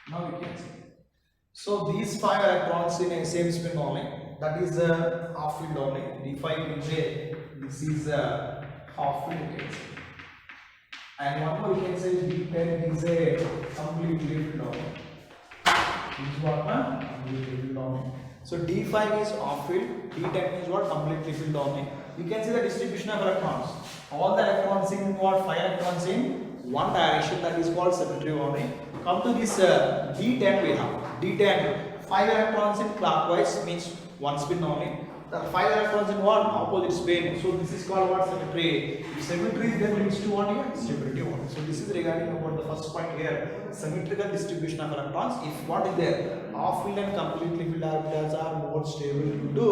Speaker 1: Now we can see. So these 5 electrons in a same spin only. That is half filled only. D5 is a, this is half filled you can say. And one more you can say D10 is a completely filled only. This is what? Completely filled only. So D5 is half filled, D10 is what? Completely filled only. You can see the distribution of electrons. All the electrons in what? 5 electrons in one direction, that is called symmetry only. Come to this D10 we have. D10, 5 electrons in clockwise means one spin only. The 5 electrons in what? Opposite spin. So this is called what? Symmetry. The symmetry then leads to what here? Stability only. So this is regarding about the first point here. Symmetrical distribution of electrons. If what is there? Half filled and completely filled orbitals are more stable due to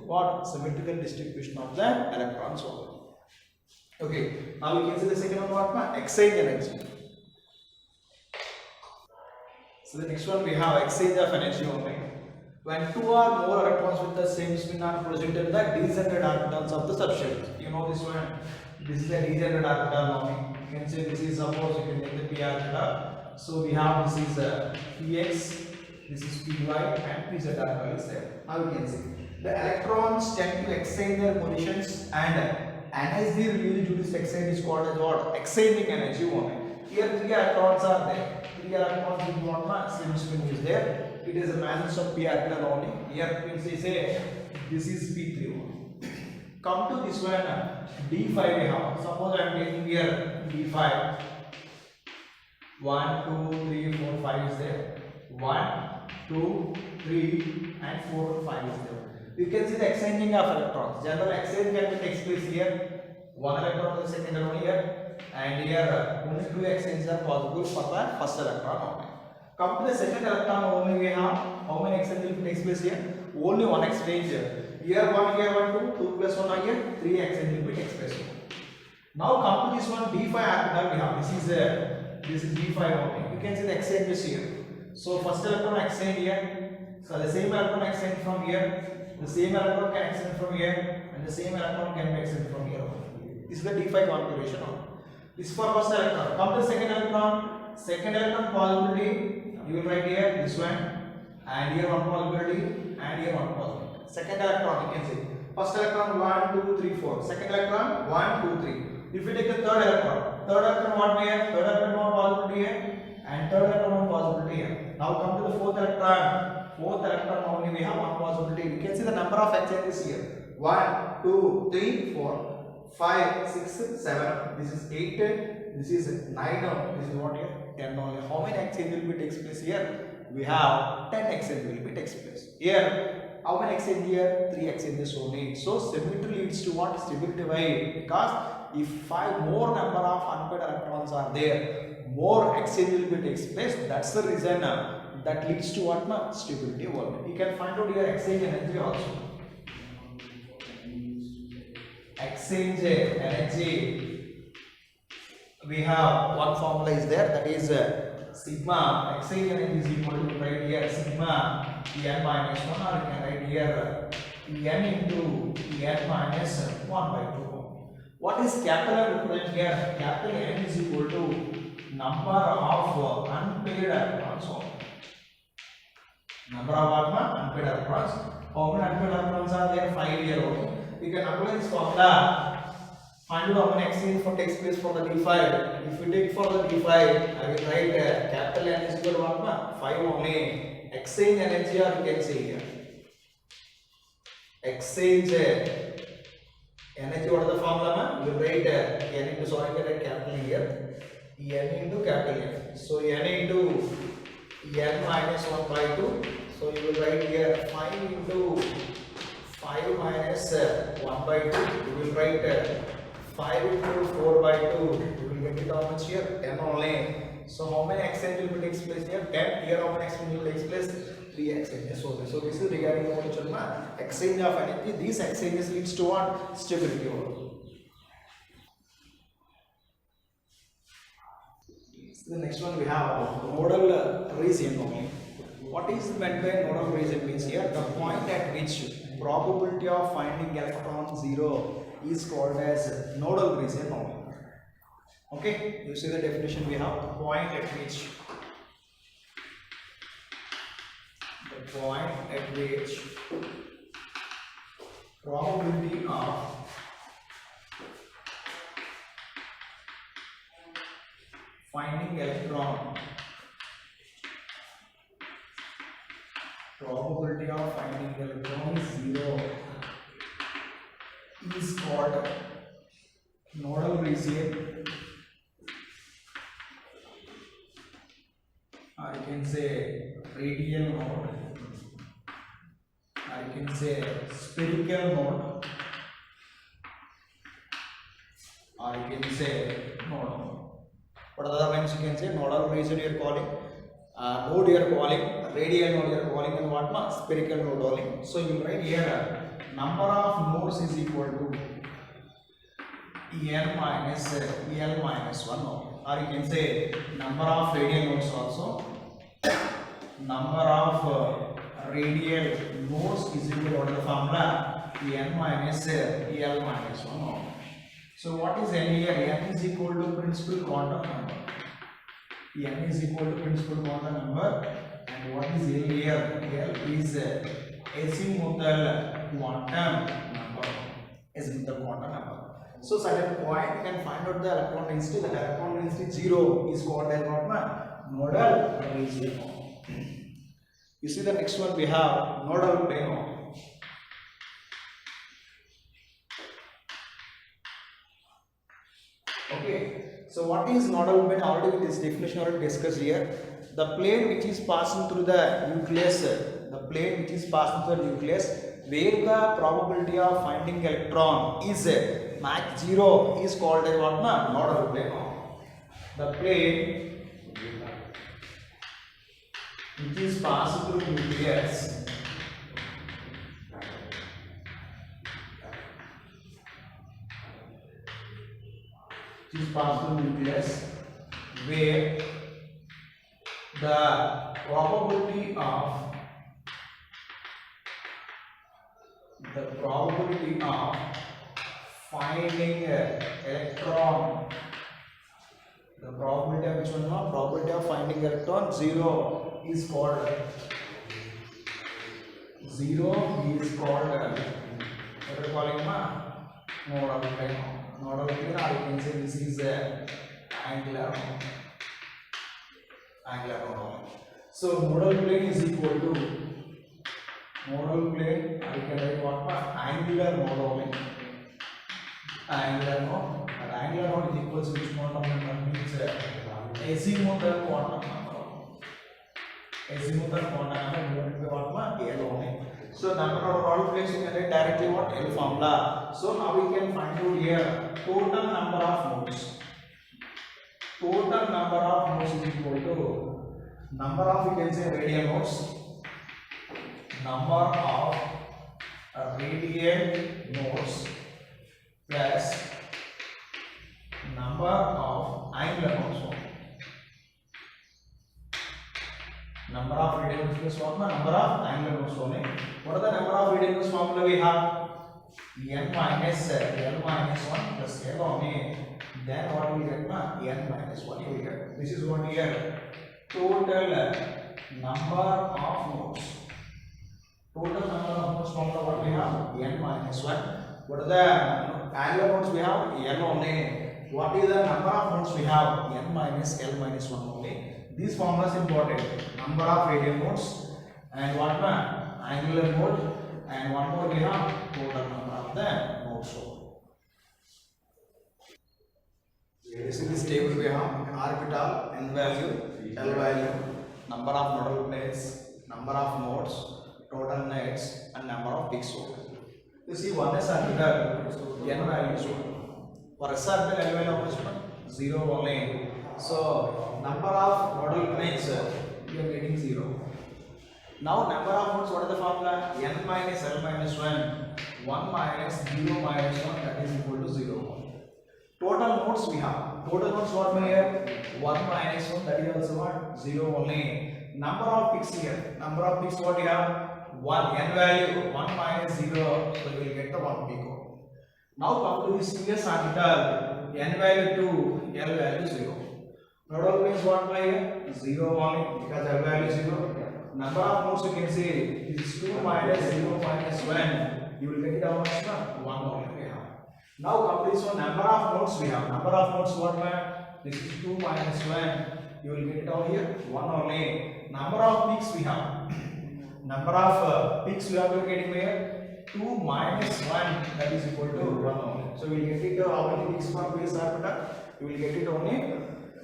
Speaker 1: what? Symmetrical distribution of the electrons only. Okay. Now we can see the second one what? Exchange energy. So the next one we have exchange of energy only. When 2 or more electrons with the same spin are present in the degenerate orbitals of the substrate. You know this one. This is a degenerate orbital only. You can say this is, suppose you can take the p orbital. So we have this is px, this is py and pz orbital is there. Now you can see the electrons tend to exchange their positions and energy released due to this exchange is called as what? Exchanging energy only. Here 3 electrons are there. 3 electrons with one same spin is there. It is a mass of p orbital only. Here we say this is p3 only. Come to this one d5 we have. Suppose I am taking here d5. 1, 2, 3, 4, 5 is there. 1, 2, 3 and 4, 5 is there. You can see the exchanging of electrons. General exchange can be takes place here. 1 electron is the second electron here, and here only 2 exchanges are possible for the first electron only. Come to the second electron only we have. How many exchanges will take place here? Only 1 exchange here. Here 1, here 1, 2, 2 plus 1 are here, 3 exchanges will be take place. Now come to this one d5 orbital we have. This is d5 only. You can see the exchanges here. So first electron exchange here. So the same electron exchange from here. The same electron can exchange from here, and the same electron can be exchanged from here. This is the d5 configuration. This is for first electron. Come to second electron. Second electron possibility, you will write here this one, and here one possibility, and here one possibility. Second electron, you can see. First electron 1, 2, 3, 4. Second electron 1, 2, 3. If you take the third electron what we have? Third electron one possibility here, and third electron one possibility here. Now come to the fourth electron. Fourth electron only we have one possibility. You can see the number of exchanges here. 1, 2, 3, 4, 5, 6, 7. This is 8. This is 9. This is what here? 10 only. How many exchanges will be takes place here? We have 10 exchanges will be takes place. Here, how many exchanges here? 3 exchanges only. So symmetry leads to what? Stability. Why? Because if 5 more number of unpaired electrons are there, more exchange will be takes place. That's the reason that leads to what? Stability only. You can find out here exchange energy also. Exchange energy, we have one formula is there, that is sigma. Exchange energy is equal to, right here, sigma En minus 1, or you can write here En into En minus 1 by 2. What is capital N represent here? Capital N is equal to number of unpaired electrons. Number of unpaired electrons. How many unpaired electrons are there? 5 here only. You can apply this formula. Find out how many exchange for takes place for the d5. If you take for the d5, I will write capital N is equal to 5 only. exchange energy, or you can say here exchange energy. What is the formula, man? You write n into, sorry, get capital here, n into capital N. So n into n minus 1 by 2. So you will write here 5 into 5 minus 1 by 2. You will write 5 into 4 by 2. You will get it how much here? 10 only. So how many exchange will be takes place here? 10. Here how many exchange will takes place? 3 exchanges. So this is regarding what you chalna exchange of energy. These exchanges leads to what? Stability. So the next one we have nodal region only. What is meant by nodal region means here the point at which probability of finding electron 0 is called as nodal region only. Okay, you see the definition we have, the point at which probability of finding electron is 0 is called nodal region, or you can say radial node, or you can say spherical node, or you can say node. What other names you can say? Nodal region you are calling, node you are calling, radial node you are calling, and what ma? Spherical node calling. So you will write here number of nodes is equal to n minus l minus 1 node, or you can say number of radial nodes also. Number of radial nodes is equal to the formula n minus l minus 1 node. So what is n here? N is equal to principal quantum number. N is equal to principal quantum number, and what is L here? L is azimuthal quantum number. Azimuthal quantum number. So certain point you can find out the electron density. The electron density 0 is called as what, man? Nodal region. You see the next one we have nodal plane. Okay, so what is nodal plane? Already this definition already discussed here. The plane which is passing through the nucleus, where the probability of finding electron is max 0 is called as what, na? Nodal plane. The plane which is passing through nucleus where the probability of finding electron, the probability of which one? Probability of finding electron 0 is called what are you calling, nodal plane. Nodal plane, or you can say this is angular node. So nodal plane is equal to nodal plane, or you can write what? Angular node only. Angular node, and angular node is equal to which quantum number? Means azimuthal quantum number. Azimuthal quantum number divided by what? L only. So number of nodal planes you can write directly what? L formula. So now we can find out here total number of nodes. Total number of nodes is equal to number of, you can say, radial nodes, number of radial nodes plus number of angular nodes. Number of radial nodes plus what? Number of angular nodes only. What are the number of radial nodes formula we have? N minus L minus 1 plus L only. Then what we get? N minus 1 you will get. This is what here. Total number of nodes. Total number of nodes formula what we have? N minus 1. What are the angular nodes we have? N only. What is the number of nodes we have? N minus L minus 1 only. This formula is important. Number of radial nodes and what angular mode, and one more we have total number of the nodes. So this is this table we have orbital, n value, l value, number of nodal planes, number of nodes, total nets, and number of peaks. You see one s orbital, n value is 1. For s orbital, l value how much? 0 only. So number of nodal planes you are getting 0. Now number of nodes, what is the formula? N minus L minus 1, 1 minus 0 minus 1, that is equal to 0. Total nodes we have. Total nodes what we have? 1 minus 1, that is also what? 0 only. Number of peaks here. Number of peaks what we have? 1. N value 1 minus 0, so we will get the 1 peak. Now come to this CS orbital. N value 2, L value 0. Nodal planes what by here? 0 only, because L value 0. Number of nodes you can say this is 2 minus 0 minus 1. You will get it how much? 1 only we have. Now come to this one. Number of nodes we have. Number of nodes what by? This is 2 minus 1. You will get it down here 1 only. Number of peaks we have. Number of peaks we are getting here 2 minus 1, that is equal to 1 only. So we will get it how many peaks for 2s orbital? You will get it only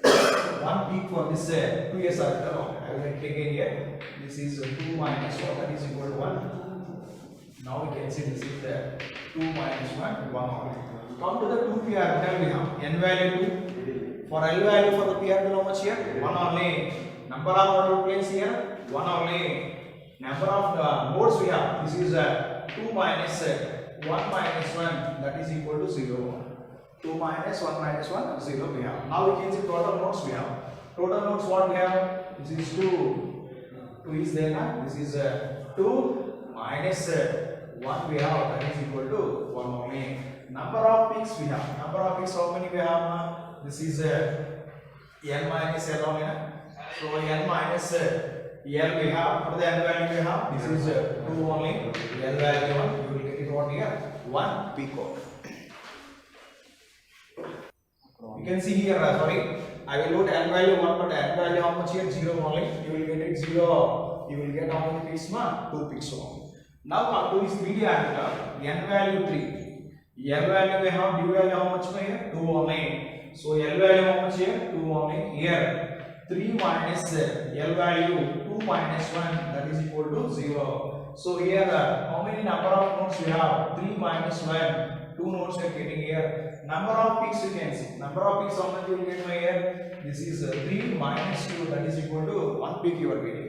Speaker 1: 1 peak for this 2s orbital. I will take it here. This is 2 minus 1, that is equal to 1. Now we can see this is 2 minus 1, 1 only. Come to the 2p orbital we have. N value 2. For L value for the p orbital how much here? 1 only. Number of nodal planes here? 1 only. Number of nodes we have. This is 2 minus 1 minus 1, that is equal to 0. 2 minus 1 minus 1, 0 we have. Now we can see total nodes we have. Total nodes what we have? This is 2. 2 is there now. This is 2 minus 1 we have, that is equal to 1 only. Number of peaks we have. Number of peaks how many we have? This is n minus l only. So n minus L we have. For the n value we have. This is 2 only. L value 1. You will get it what here? 1 pico. You can see here, sorry, I will load n value 1, but n value how much here? 0 only. You will get it 0. You will get how many peaks? 2 peaks only. Now come to this media orbital. N value 3. L value we have, D value how much here? 2 only. So L value how much here? 2 only. Here 3 minus L value 2 minus 1, that is equal to 0. So here how many number of nodes we have? 3 minus 1. 2 nodes we are getting here. Number of peaks you can see. Number of peaks how much you will get here? This is 3 minus 2, that is equal to 1 peak you are getting.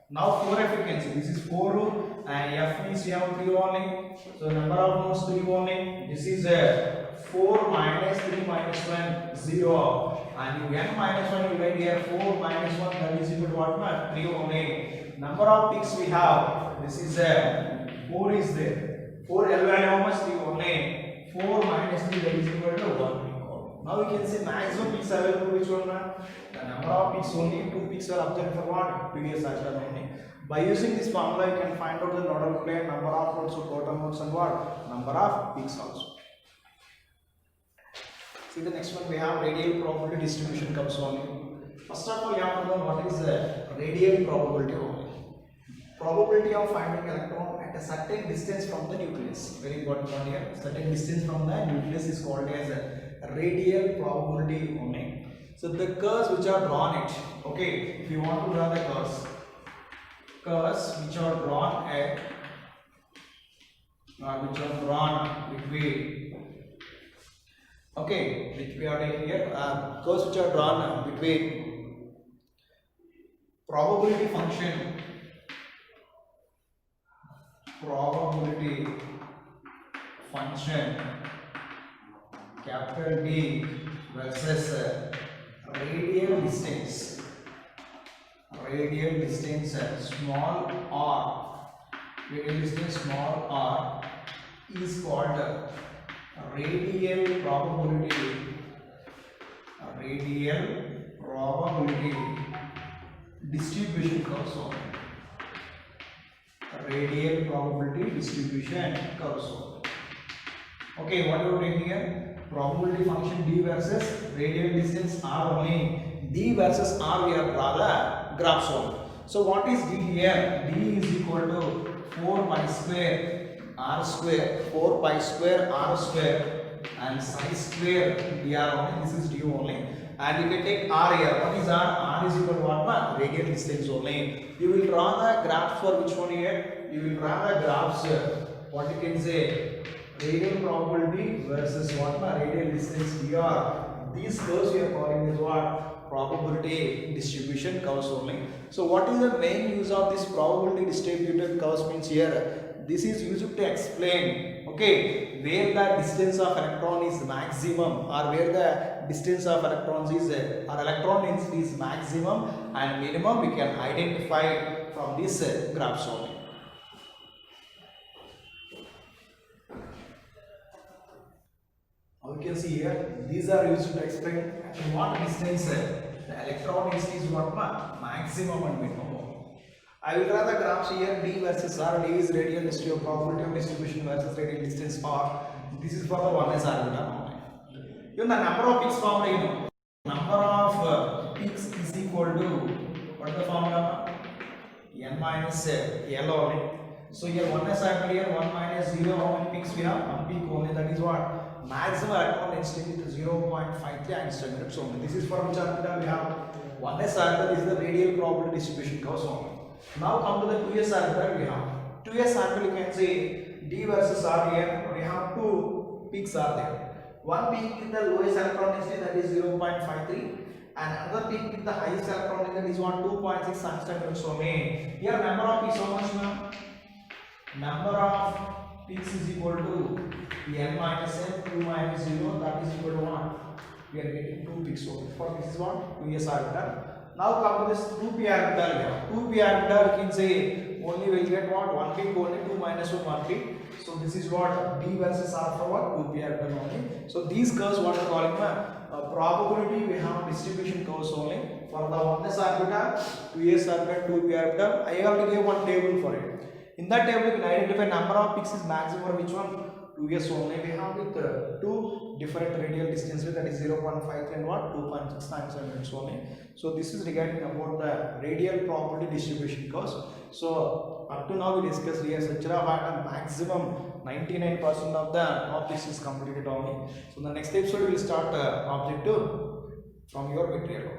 Speaker 1: Now 4f you can see. This is 4 and f means we have 3 only. So number of nodes 3 only. This is 4 minus 3 minus 1, 0. And you n minus 1 you get here 4 minus 1, that is equal to what? 3 only. Number of peaks we have. This is 4 is there. 4 L value how much? 3 only. 4 minus 3, that is equal to 1 peak. Now we can say maximum peaks available which one? The number of peaks only. 2 peaks are observed for what? Previous orbital only. By using this formula you can find out the nodal plane, number of nodes, total nodes, and what? Number of peaks also. See the next one we have radial probability distribution comes only. First of all you have to know what is the radial probability only. Probability of finding electron at a certain distance from the nucleus. Very important one here. Certain distance from the nucleus is called as a radial probability only. So the curves which are drawn it. Okay, if you want to draw the curves which are drawn at which are drawn between. Okay, which we are taking here. Curves which are drawn between probability function. Probability function capital D versus radial distance small r. Radial distance small r is called radial probability distribution curve. So radial probability distribution curve. Okay, what are we taking here? Probability function D versus radial distance R only. D versus R we have drawn the graphs only. So what is d here? D is equal to 4 pi square r square, 4 pi square r square and psi square dr only. This is d only. And you can take r here. What is r? R is equal to what? Radial distance only. You will draw the graphs for which one here? You will draw the graphs. What you can say? Radial probability versus what? Radial distance dr. These curves we are calling as what? Probability distribution curves only. So what is the main use of this probability distributed curves means here? This is used to explain, okay, where the distance of electron is maximum or where the distance of electrons is or electron density is maximum and minimum, we can identify from this graphs only. Now you can see here, these are used to explain at what distance the electron density is what maximum and minimum. I will draw the graphs here. D versus R. D is radial density of probability of distribution versus radial distance R. This is for the 1s orbital. Even the number of peaks formed, number of peaks is equal to what is the formula? N minus L only. So here 1s orbital here 1 minus 0. How many peaks we have? 1 peak only. That is what? Maximum electron density is 0.53 angstrom units only. This is for which orbital we have? 1s orbital is the radial probability distribution curves only. Now come to the 2s orbital. We have 2s orbital. You can say D versus R here. We have two peaks are there. One peak in the lowest electron density, that is 0.53, and another peak with the highest electron density, that is 2.6 angstrom units only. Here number of peaks how much, ma'am? Number of peaks is equal to n minus n, 2 minus 0, that is equal to 1. We are getting 2 peaks only. For this is what? 2s orbital. Now come to this 2p orbital. 2p orbital, you can say only will get what? 1 peak only, 2 minus 1, 1 peak. So this is what? D versus R for what? 2p orbital only. So these curves what are calling probability, we have distribution curves only. For the 1s orbital, 2s orbital, 2p orbital, I already gave one table for it. In that table, you can identify number of peaks is maximum for which one? 2s only. We have with two different radial distances, that is 0.53 and what? 2.6 times units only. So this is regarding about the radial probability distribution curves. So up to now we discussed here structure of atom, maximum 99% of the objects is completed only. So the next episode we will start objective from your material.